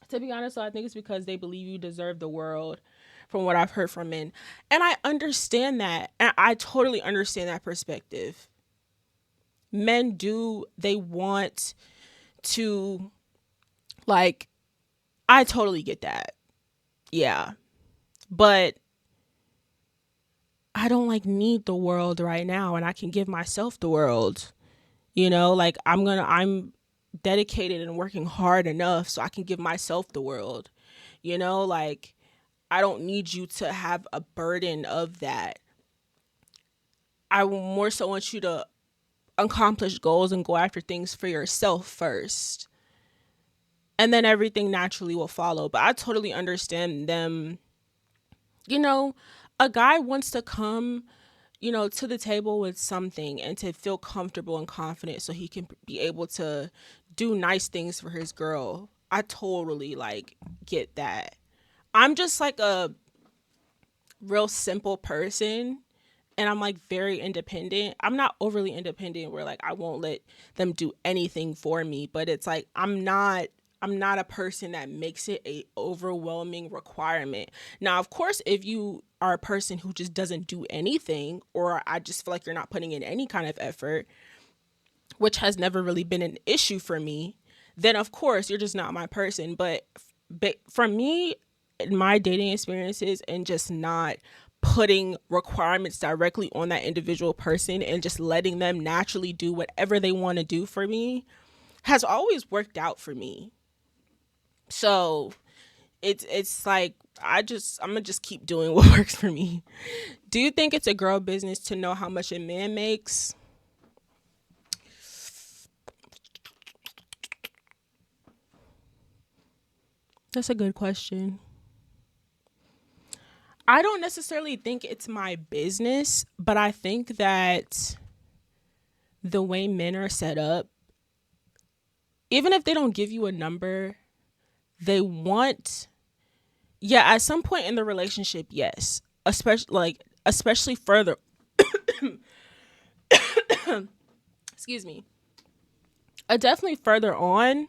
To be honest, I think it's because they believe you deserve the world, from what I've heard from men. And I understand that. And I totally understand that perspective. Men do, they want to, like, I totally get that. Yeah. But I don't like need the world right now, and I can give myself the world. Like, I'm dedicated and working hard enough so I can give myself the world. Like, I don't need you to have a burden of that. I more so want you to accomplish goals and go after things for yourself first. And then everything naturally will follow. But I totally understand them. A guy wants to come, to the table with something and to feel comfortable and confident so he can be able to do nice things for his girl. I totally like get that. I'm just like a real simple person, and I'm like very independent. I'm not overly independent where like I won't let them do anything for me, but it's like I'm not a person that makes it a overwhelming requirement. Now, of course, if you are a person who just doesn't do anything, or I just feel like you're not putting in any kind of effort, which has never really been an issue for me, then of course you're just not my person. But for me, in my dating experiences, and just not putting requirements directly on that individual person and just letting them naturally do whatever they want to do for me has always worked out for me. So it's like I'm gonna just keep doing what works for me. Do you think it's a girl business to know how much a man makes? That's a good question. I don't necessarily think it's my business, but I think that the way men are set up, even if they don't give you a number, they want, yeah, at some point in the relationship, yes. Especially further, excuse me. Definitely further on,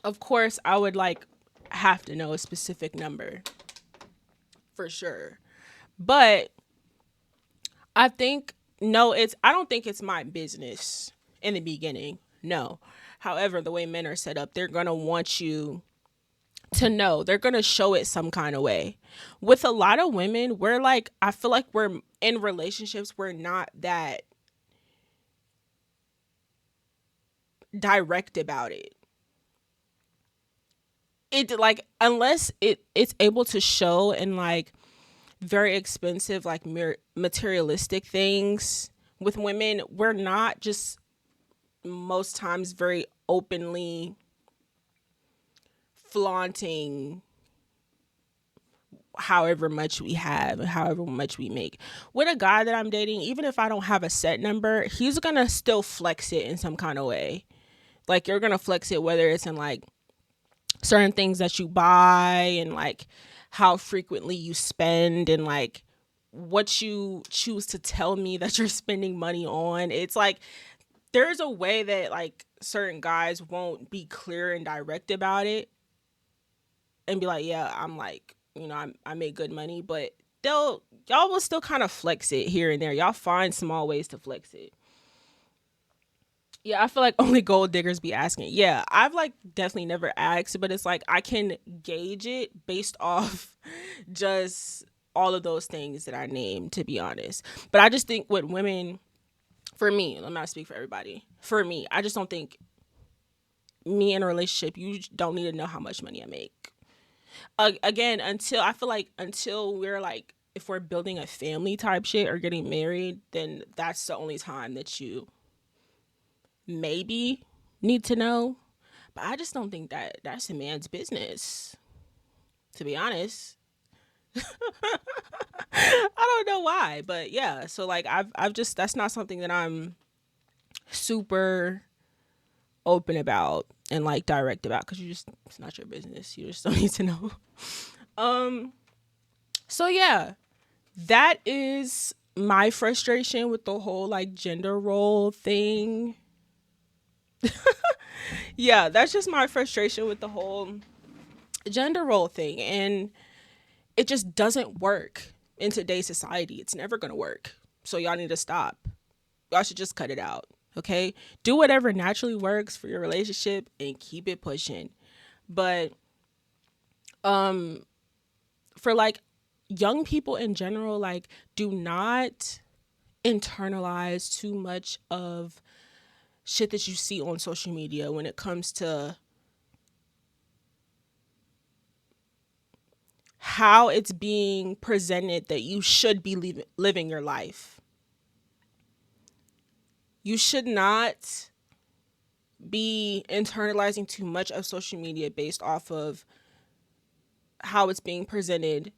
of course, I would like have to know a specific number for sure. But I think no, I don't think it's my business in the beginning. No. However, the way men are set up, they're going to want you to know. They're going to show it some kind of way. With a lot of women, we're like, I feel like we're in relationships, we're not that direct about it. It like unless it's able to show in like very expensive like materialistic things. With women, we're not just most times very openly flaunting however much we have and however much we make. With a guy that I'm dating, even if I don't have a set number, he's gonna still flex it in some kind of way. Like you're gonna flex it whether it's in like certain things that you buy and like how frequently you spend and like what you choose to tell me that you're spending money on. It's like there's a way that like certain guys won't be clear and direct about it and be like, yeah, I'm like, I make good money, but y'all will still kind of flex it here and there. Y'all find small ways to flex it. Yeah, I feel like only gold diggers be asking. Yeah, I've like definitely never asked, but it's like I can gauge it based off just all of those things that I named, to be honest. But I just think with women, for me, I'm not speak for everybody. For me, I just don't think me in a relationship, you don't need to know how much money I make. Again, until I feel like until we're like if we're building a family type shit or getting married, then that's the only time that you maybe need to know. But I just don't think that that's a man's business, to be honest. I don't know why, but yeah. So like I've just that's not something that I'm super open about and like direct about because you just it's not your business. You just don't need to know. Um. So yeah, that is my frustration with the whole like gender role thing. Yeah, that's just my frustration with the whole gender role thing. And it just doesn't work in today's society. It's never going to work. So y'all need to stop. Y'all should just cut it out. Okay? Do whatever naturally works for your relationship and keep it pushing. But for like young people in general, like do not internalize too much of shit that you see on social media when it comes to how it's being presented that you should be living your life. You should not be internalizing too much of social media based off of how it's being presented,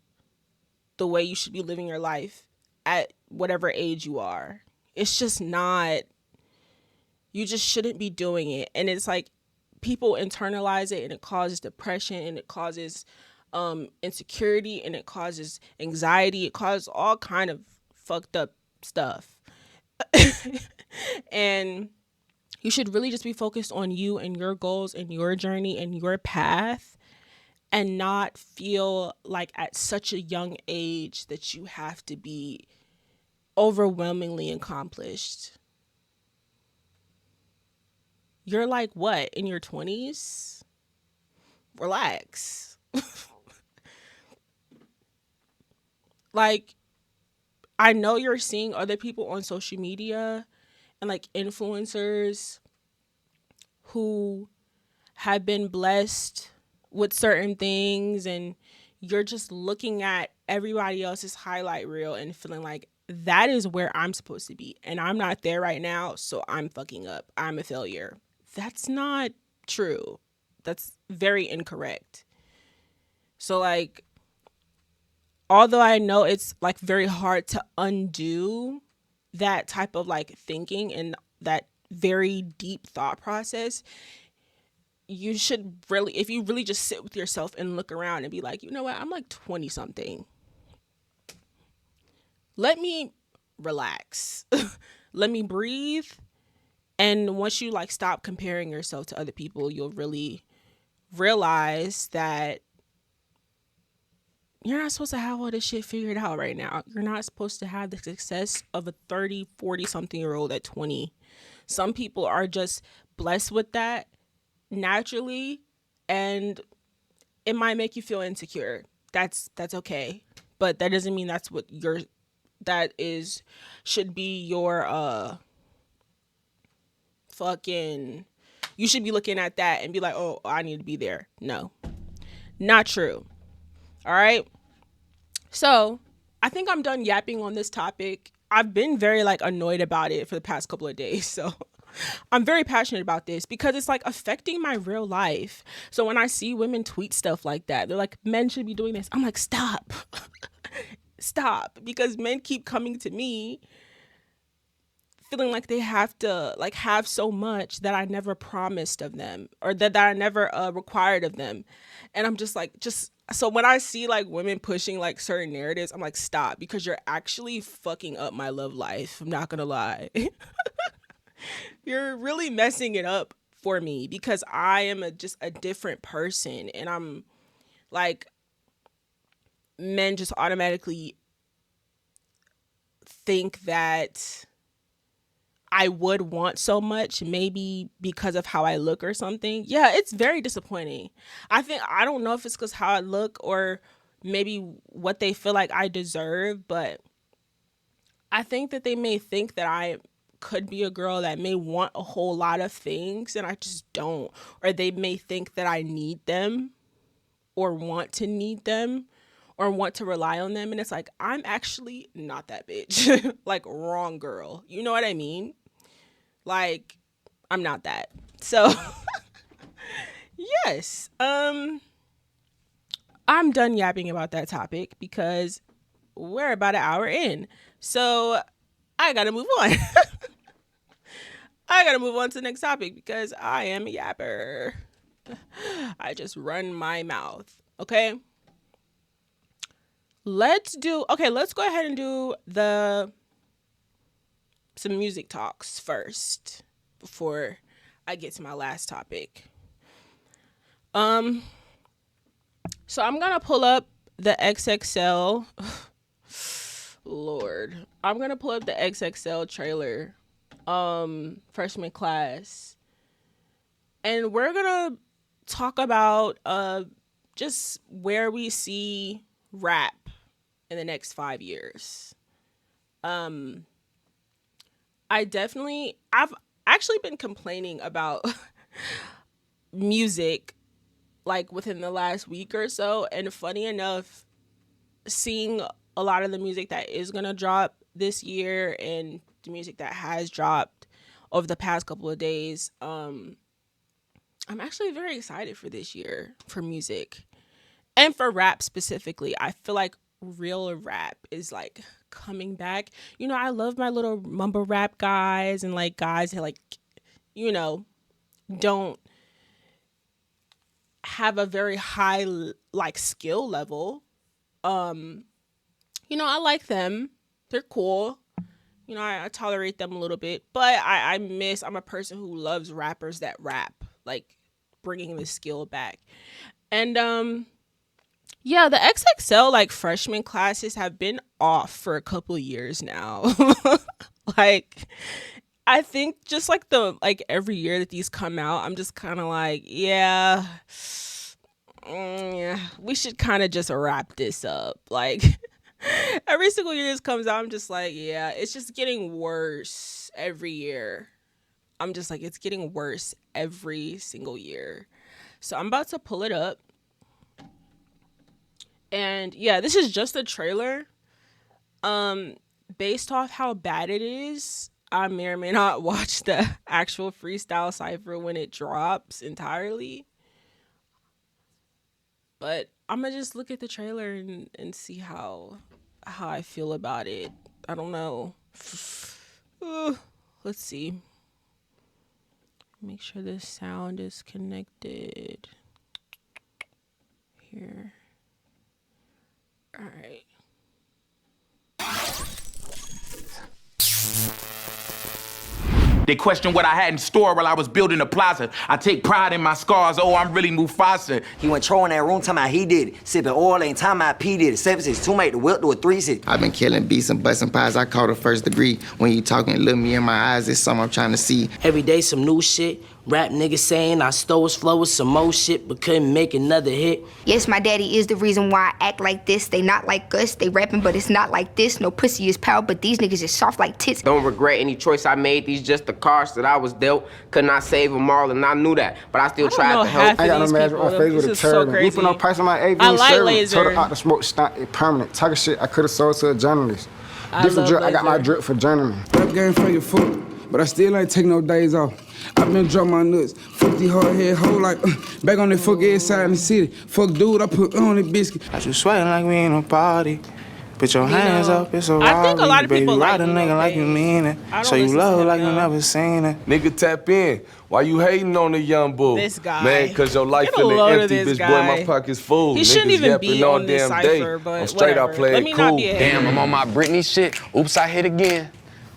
the way you should be living your life at whatever age you are. It's just not, you just shouldn't be doing it. And it's like people internalize it and it causes depression and it causes insecurity and it causes anxiety. It causes all kind of fucked up stuff. And you should really just be focused on you and your goals and your journey and your path and not feel like at such a young age that you have to be overwhelmingly accomplished. You're like what, in your 20s? Relax. Like, I know you're seeing other people on social media and like influencers who have been blessed with certain things, and you're just looking at everybody else's highlight reel and feeling like that is where I'm supposed to be and I'm not there right now, so I'm fucking up, I'm a failure. That's not true. That's very incorrect. So like, although I know it's like very hard to undo that type of like thinking and that very deep thought process, you should really, if you really just sit with yourself and look around and be like, you know what, I'm like 20 something. Let me relax. Let me breathe. And once you like stop comparing yourself to other people, you'll really realize that you're not supposed to have all this shit figured out right now. You're not supposed to have the success of a 30, 40 something year old at 20. Some people are just blessed with that naturally, and it might make you feel insecure. That's okay. But that doesn't mean that's what your that is should be your fucking, you should be looking at that and be like, "Oh, I need to be there." No. Not true. All right? So, I think I'm done yapping on this topic. I've been very like annoyed about it for the past couple of days. So, I'm very passionate about this because it's like affecting my real life. So when I see women tweet stuff like that, they're like, men should be doing this. I'm like, stop. Stop. Because men keep coming to me feeling like they have to like have so much that I never promised of them, or that I never required of them. And I'm just like, just so when I see like women pushing like certain narratives, I'm like, stop, because you're actually fucking up my love life. I'm not gonna lie. You're really messing it up for me because I am just a different person, and I'm like, men just automatically think that I would want so much, maybe because of how I look or something. Yeah, it's very disappointing. I don't know if it's because how I look or maybe what they feel like I deserve, but I think that they may think that I could be a girl that may want a whole lot of things and I just don't. Or they may think that I need them or want to need them or want to rely on them. And it's like, I'm actually not that bitch. Like, wrong girl. You know what I mean? Like, I'm not that. So, yes. I'm done yapping about that topic because we're about an hour in. So, I gotta move on. I gotta move on to the next topic because I am a yapper. I just run my mouth. Okay. Let's go ahead and do some music talks first before I get to my last topic. So I'm gonna pull up the XXL. Lord, I'm gonna pull up the XXL trailer, freshman class, and we're gonna talk about just where we see rap in the next 5 years. I've actually been complaining about music like within the last week or so, and funny enough, seeing a lot of the music that is gonna drop this year and the music that has dropped over the past couple of days, I'm actually very excited for this year for music and for rap specifically. I feel like real rap is like coming back. You know, I love my little mumble rap guys and like guys that like, you know, don't have a very high like skill level. You know, I like them. They're cool. You know, I tolerate them a little bit, but I'm a person who loves rappers that rap, like bringing the skill back. And yeah, the XXL like freshman classes have been off for a couple of years now. Like, I think just like every year that these come out, I'm just kind of like, yeah, yeah, we should kind of just wrap this up. Like every single year this comes out, I'm just like, yeah, it's just getting worse every year. I'm just like, it's getting worse every single year. So I'm about to pull it up. And yeah, this is just a trailer. Based off how bad it is, I may or may not watch the actual freestyle cipher when it drops entirely. But I'm gonna just look at the trailer and see how I feel about it. I don't know. Let's see. Make sure the sound is connected. Here. All right. They questioned what I had in store while I was building the plaza. I take pride in my scars. Oh, I'm really Mufasa. He went trolling that room, talking about he did it. Sipping oil, ain't talking about P did it. 7-6, make the whip do a 3-6. I've been killing beats and busting pies. I caught a first degree. When you talking, look me in my eyes. It's something I'm trying to see. Every day some new shit. Rap niggas saying I stole his flow with some more shit, but couldn't make another hit. Yes, my daddy is the reason why I act like this. They not like us, they rapping, but it's not like this. No pussy is power, but these niggas is soft like tits. Don't regret any choice I made. These just the cards that I was dealt. Could not save them all, and I knew that, but I still tried to help. I got no match on my face with a turban. You put no price on my AV I like service. laser. Told her out the smoke, stop it permanent. Talking shit I could have sold to a journalist. Different drip, I got my drip for journaling. Rap game for your foot, but I still ain't take no days off. I been drop my nuts, fuck the hard head hoe like back on the fuck side in the city. Fuck dude, I put on the biscuit. I just sweating like we ain't no party. Put your hands up, it's a robbery. I think a lot of people ride like a nigga like you mean it. So you love like you never seen it. Nigga, tap in. Why you hating on the young bull? This guy. Man, cause your life Get a feeling load of empty, this bitch. guy. Boy, my pocket's full. He Niggas shouldn't even yapping be all on this damn cipher, day. but I'm straight out whatever. playing Let me cool. not be a hater. Damn, I'm on my Britney shit. Oops, I hit again.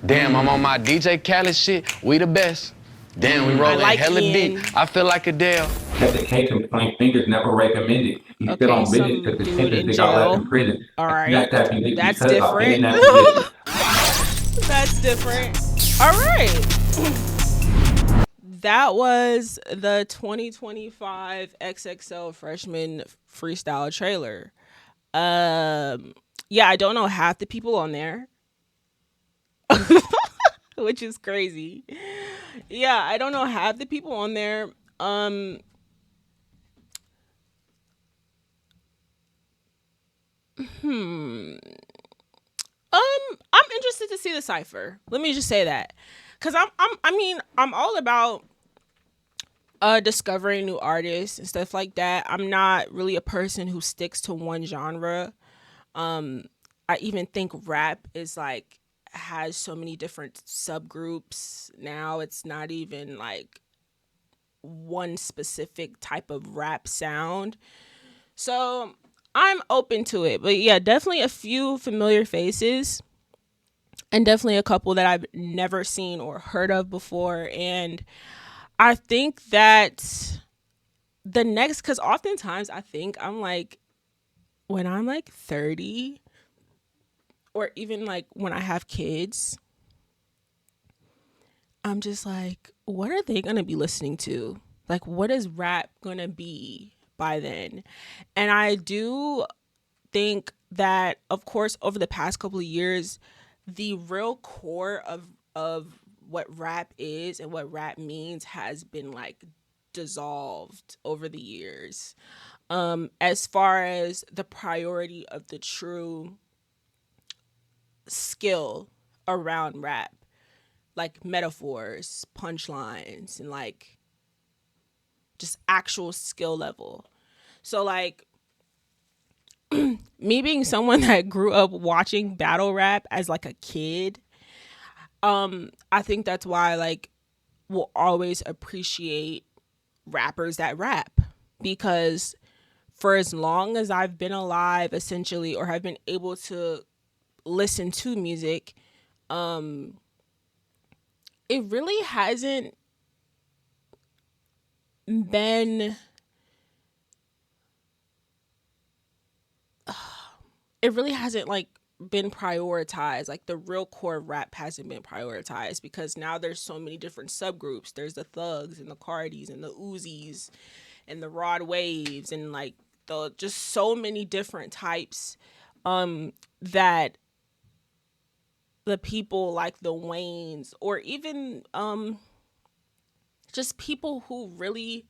Damn, I'm on my DJ Khaled shit. We the best. Damn, we rolling like hella Ian. deep. I feel like Adele. That the K complaint fingers never recommended. He's still on business because the tension they got left in prison. All right. That's That's different. That's different. All right. That was the 2025 XXL freshman freestyle trailer. Yeah, I don't know half the people on there. Which is crazy. Yeah, I don't know half the people on there. I'm interested to see the cipher. Let me just say that, because I'm all about discovering new artists and stuff like that. I'm not really a person who sticks to one genre. I even think rap is like has so many different subgroups now. It's not even like one specific type of rap sound. So I'm open to it. But yeah, definitely a few familiar faces and definitely a couple that I've never seen or heard of before. And I think that the next, because oftentimes I think I'm like, when I'm like 30 or even like when I have kids, I'm just like, what are they going to be listening to? Like, what is rap going to be by then? And I do think that, of course, over the past couple of years, the real core of what rap is and what rap means has been like dissolved over the years. As far as the priority of the true skill around rap, like metaphors, punchlines, and like just actual skill level. So like me being someone that grew up watching battle rap as like a kid, I think that's why like we'll always appreciate rappers that rap, because for as long as I've been alive essentially, or have been able to listen to music, it really hasn't been like been prioritized. Like the real core of rap hasn't been prioritized because now there's so many different subgroups. There's the Thugs and the Cardis and the Uzis and the Rod Waves and like the just so many different types that the people like the Waynes or even just people who really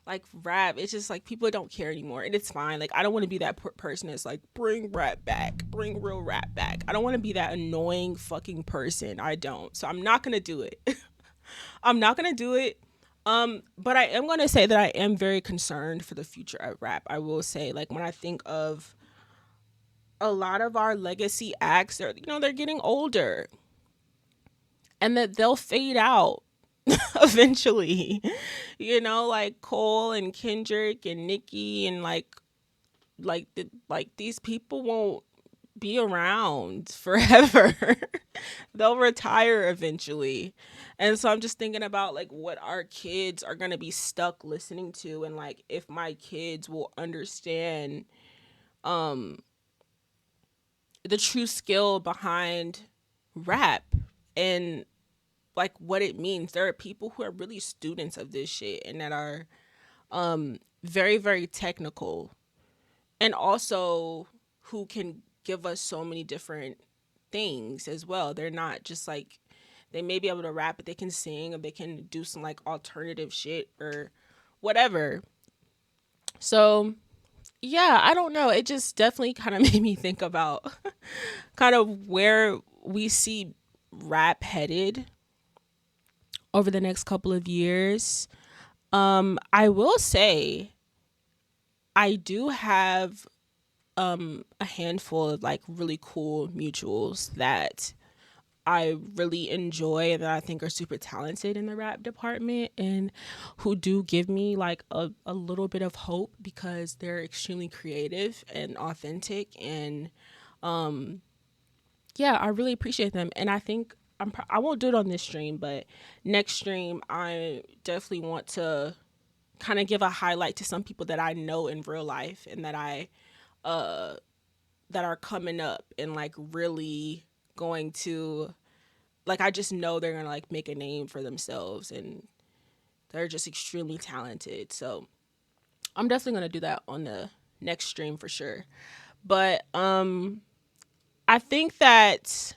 like rap, it's just like people don't care anymore, and it's fine. Like I don't want to be that person that's like bring rap back, bring real rap back. I don't want to be that annoying fucking person. I don't. So I'm not gonna do it. I'm not gonna do it. But I am gonna say that I am very concerned for the future of rap. I will say, like when I think of a lot of our legacy acts, they're getting older, and that they'll fade out eventually. Like Cole and Kendrick and Nicki and like these people won't be around forever. They'll retire eventually. And so I'm just thinking about like what our kids are going to be stuck listening to, and like if my kids will understand the true skill behind rap and like what it means. There are people who are really students of this shit and that are very, very technical, and also who can give us so many different things as well. They're not just like, they may be able to rap, but they can sing, or they can do some like alternative shit or whatever. So yeah, I don't know. It just definitely kind of made me think about kind of where we see rap headed over the next couple of years. I will say I do have a handful of like really cool mutuals that I really enjoy and that I think are super talented in the rap department, and who do give me like a little bit of hope because they're extremely creative and authentic, and yeah, I really appreciate them. And I think I won't do it on this stream, but next stream I definitely want to kind of give a highlight to some people that I know in real life and that that are coming up and like really going to, like, I just know they're gonna like make a name for themselves, and they're just extremely talented. So I'm definitely gonna do that on the next stream for sure. But I think that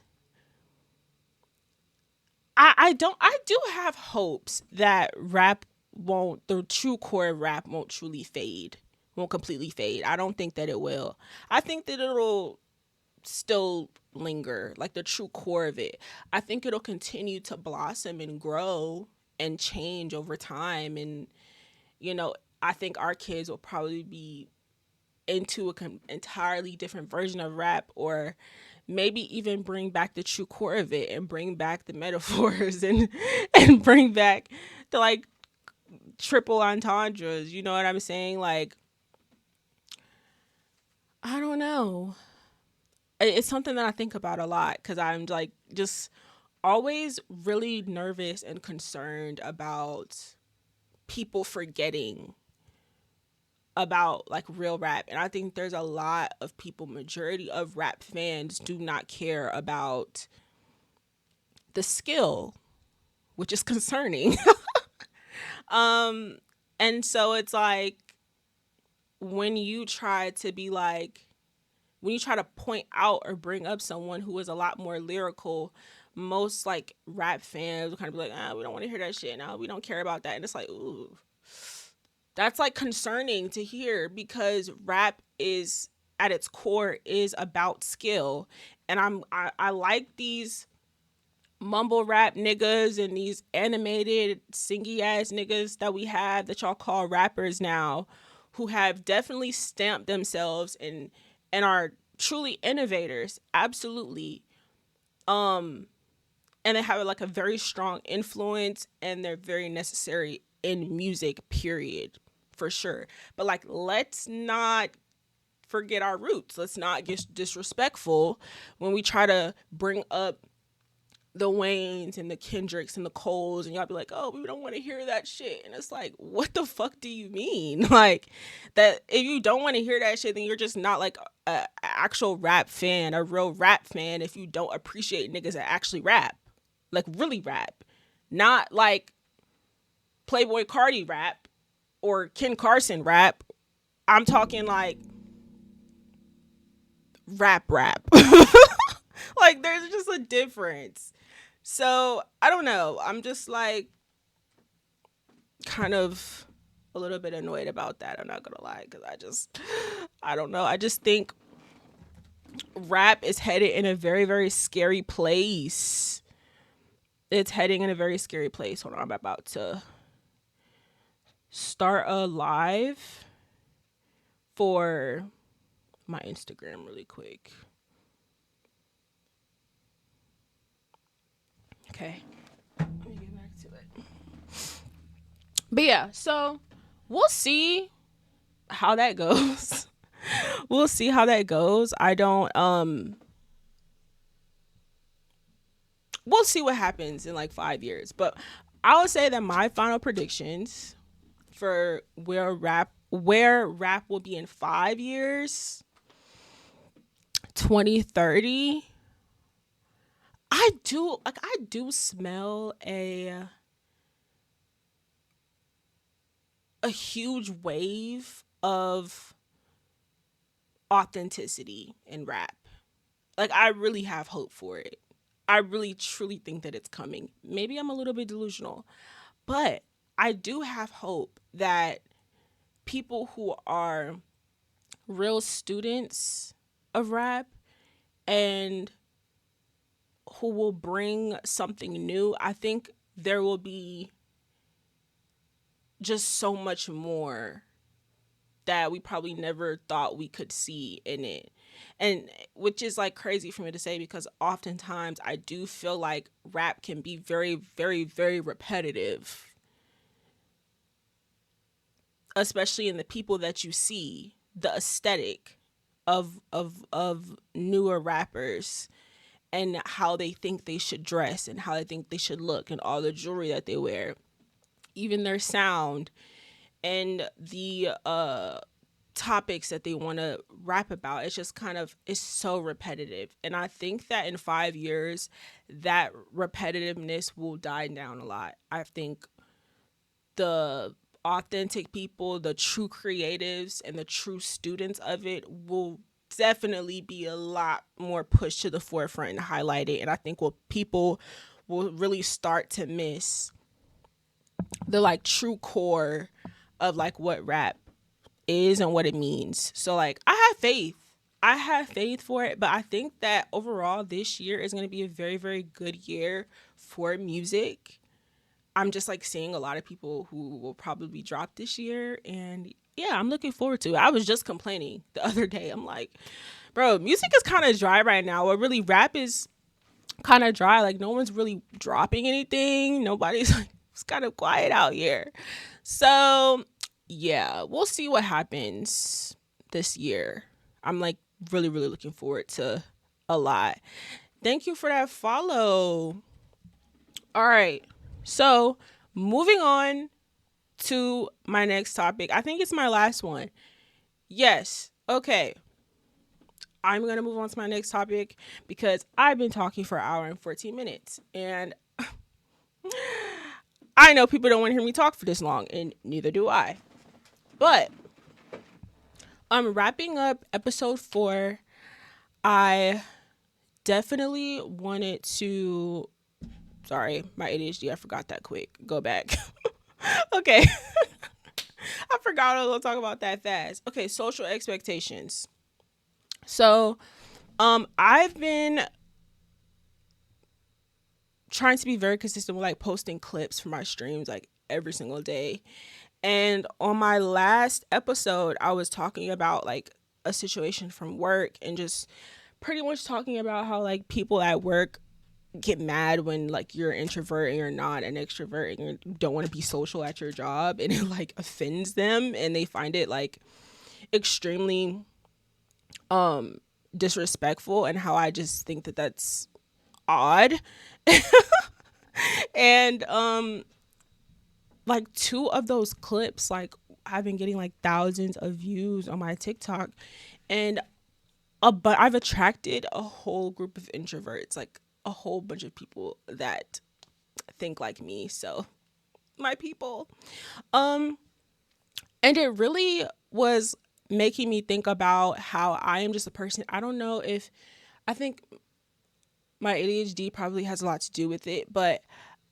I do have hopes that the true core of rap won't completely fade. I don't think that it will. I think that it'll still linger, like the true core of it. I think it'll continue to blossom and grow and change over time. And, I think our kids will probably be into an entirely different version of rap, or maybe even bring back the true core of it and bring back the metaphors and bring back the like triple entendres. You know what I'm saying? Like, I don't know. It's something that I think about a lot because I'm like just always really nervous and concerned about people forgetting about like real rap. And I think there's a lot of people, majority of rap fans do not care about the skill, which is concerning. And so it's like when you try to point out or bring up someone who is a lot more lyrical, most like rap fans will kind of be like, we don't want to hear that shit. No, we don't care about that. And it's like, ooh, that's like concerning to hear, because rap is at its core is about skill. And I like these mumble rap niggas and these animated singy ass niggas that we have that y'all call rappers now, who have definitely stamped themselves and are truly innovators, absolutely. And they have like a very strong influence, and they're very necessary in music, period, for sure. But like, let's not forget our roots. Let's not get disrespectful when we try to bring up the Waynes and the Kendricks and the Coles, and y'all be like, oh, we don't want to hear that shit. And it's like, what the fuck do you mean? Like, that if you don't want to hear that shit, then you're just not like a actual rap fan, a real rap fan, if you don't appreciate niggas that actually rap. Like, really rap. Not like Playboy Cardi rap or Ken Carson rap. I'm talking like rap. Like, there's just a difference. So, I don't know. I'm just like kind of a little bit annoyed about that. I'm not going to lie, because I don't know. I just think rap is headed in a very, very scary place. It's heading in a very scary place. Hold on, I'm about to start a live for my Instagram really quick. Okay, let me get back to it. But yeah, so we'll see how that goes. We'll see how that goes. We'll see what happens in like 5 years. But I would say that my final predictions for where rap will be in 5 years, 2030. I do smell a huge wave of authenticity in rap. Like, I really have hope for it. I really truly think that it's coming. Maybe I'm a little bit delusional, but I do have hope that people who are real students of rap and who will bring something new, I think there will be just so much more that we probably never thought we could see in it. And which is like crazy for me to say, because oftentimes I do feel like rap can be very, very, very repetitive, especially in the people that you see, the aesthetic of newer rappers and how they think they should dress and how they think they should look and all the jewelry that they wear, even their sound and the topics that they want to rap about. It's just it's so repetitive. And I think that in 5 years, that repetitiveness will die down a lot. I think the authentic people, the true creatives and the true students of it will definitely be a lot more pushed to the forefront and highlighted. And I think people will really start to miss the like true core of like what rap is and what it means. So like I have faith for it, but I think that overall this year is going to be a very, very good year for music. I'm just like seeing a lot of people who will probably drop this year, and yeah, I'm looking forward to it. I was just complaining the other day. I'm like, bro, music is kind of dry right now. Or really, rap is kind of dry. Like, no one's really dropping anything. Nobody's like, it's kind of quiet out here. So yeah, we'll see what happens this year. I'm like really, really looking forward to a lot. Thank you for that follow. All right. So moving on to my next topic. I think it's my last one. Yes. Okay. I'm going to move on to my next topic because I've been talking for an hour and 14 minutes. And I know people don't want to hear me talk for this long, and neither do I. But I'm wrapping up episode 4. I definitely wanted to... Sorry, my ADHD, I forgot that quick. Go back. Okay. I forgot I was going to talk about that fast. Okay, social expectations. So, I've been trying to be very consistent with like posting clips for my streams like every single day. And on my last episode, I was talking about like a situation from work and just pretty much talking about how like people at work get mad when like you're an introvert and you're not an extrovert and you don't want to be social at your job, and it like offends them and they find it like extremely disrespectful, and how I just think that that's odd. And like 2 of those clips, like I've been getting like thousands of views on my TikTok, and but I've attracted a whole group of introverts, like a whole bunch of people that think like me. So my people. And it really was making me think about how I am just a person. I don't know if, I think my ADHD probably has a lot to do with it, but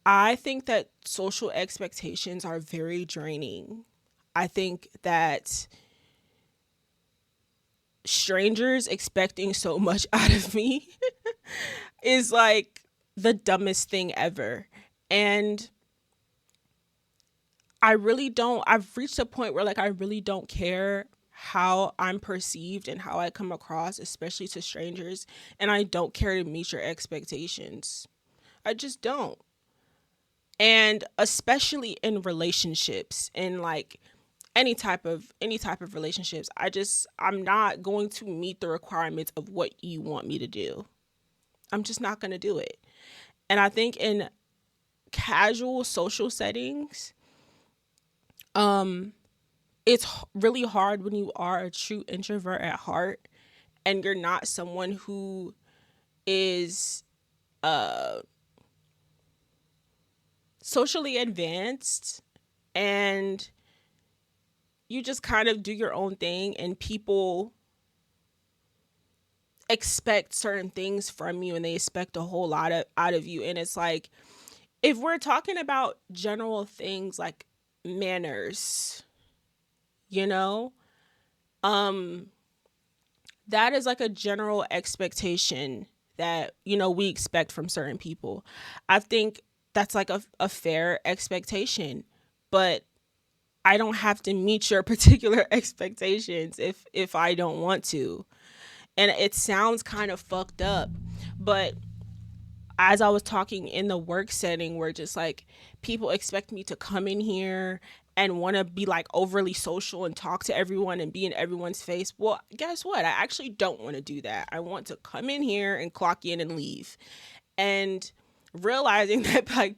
I think that social expectations are very draining. I think that strangers expecting so much out of me is like the dumbest thing ever. And I've reached a point where like I really don't care how I'm perceived and how I come across, especially to strangers, and I don't care to meet your expectations. I just don't. And especially in relationships, in like any type of relationships, I'm not going to meet the requirements of what you want me to do. I'm just not going to do it. And I think in casual social settings, it's really hard when you are a true introvert at heart and you're not someone who is socially advanced, and you just kind of do your own thing, and people expect certain things from you and they expect a whole lot out of you. And it's like, if we're talking about general things like manners, you know, that is like a general expectation that, you know, we expect from certain people. I think that's like a fair expectation, but I don't have to meet your particular expectations if I don't want to. And it sounds kind of fucked up, but as I was talking in the work setting, where just like people expect me to come in here and want to be like overly social and talk to everyone and be in everyone's face. Well, guess what? I actually don't want to do that. I want to come in here and clock in and leave. And realizing that like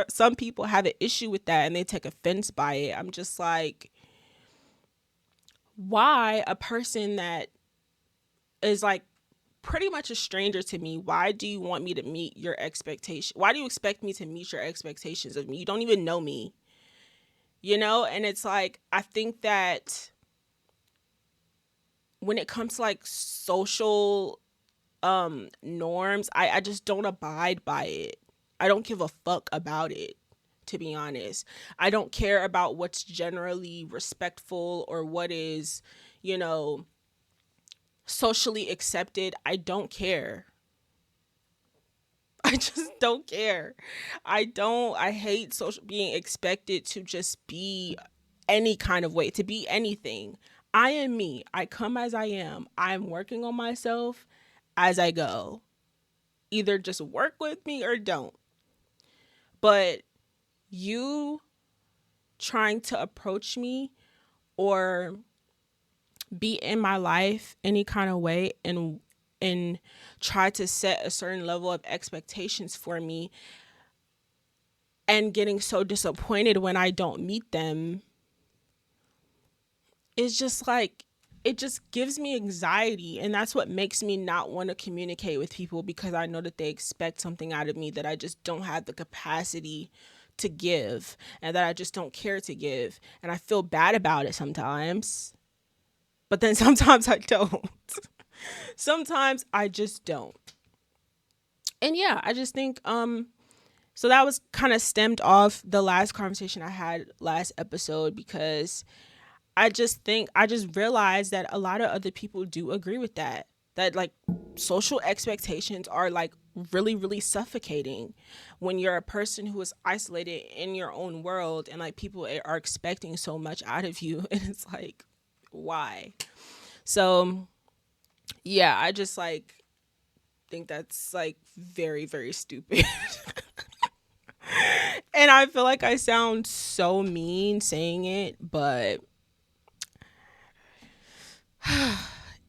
some people have an issue with that and they take offense by it. I'm just like, why a person that is like pretty much a stranger to me, why do you want me to meet your expectation? Why do you expect me to meet your expectations of me? You don't even know me, you know? And it's like, I think that when it comes to like social norms, I just don't abide by it. I don't give a fuck about it, to be honest. I don't care about what's generally respectful or what is, you know, socially accepted. I don't care. I just don't care. I hate being expected to just be any kind of way, to be anything. I am me. I come as I am. I'm working on myself as I go. Either just work with me or don't. But you trying to approach me or be in my life any kind of way and try to set a certain level of expectations for me and getting so disappointed when I don't meet them, it's just like, it just gives me anxiety. And that's what makes me not want to communicate with people, because I know that they expect something out of me that I just don't have the capacity to give, and that I just don't care to give. And I feel bad about it sometimes, but then sometimes I don't. Sometimes I just don't. And yeah, I just think, so that was kind of stemmed off the last conversation I had last episode, because I just realized that a lot of other people do agree with that like social expectations are like really, really suffocating when you're a person who is isolated in your own world, and like people are expecting so much out of you. And it's like, why? So yeah, I just like think that's like very, very stupid. And I feel like I sound so mean saying it, but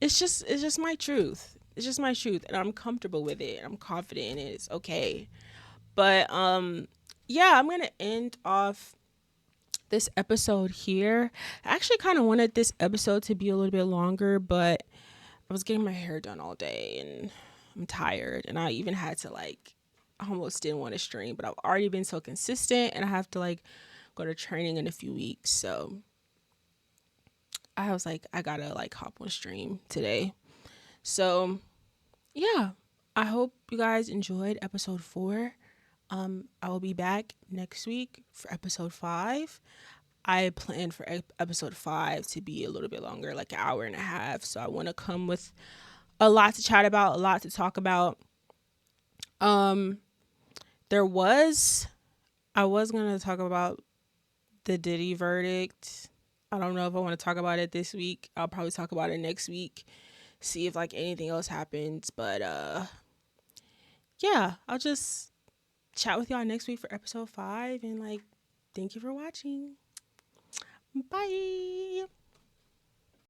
it's just my truth. It's just my truth, and I'm comfortable with it. I'm confident in it. It's okay. But yeah, I'm gonna end off this episode here. I actually kind of wanted this episode to be a little bit longer, but I was getting my hair done all day and I'm tired, and I even had to I almost didn't want to stream, but I've already been so consistent, and I have to go to training in a few weeks, so I was like, I gotta hop on stream today. So yeah, I hope you guys enjoyed episode 4. I will be back next week for episode 5. I plan for episode 5 to be a little bit longer, like an hour and a half. So I want to come with a lot to chat about, a lot to talk about. I was going to talk about the Diddy verdict. I don't know if I want to talk about it this week. I'll probably talk about it next week. See if anything else happens. But yeah, I'll just chat with y'all next week for episode 5, and thank you for watching. Bye.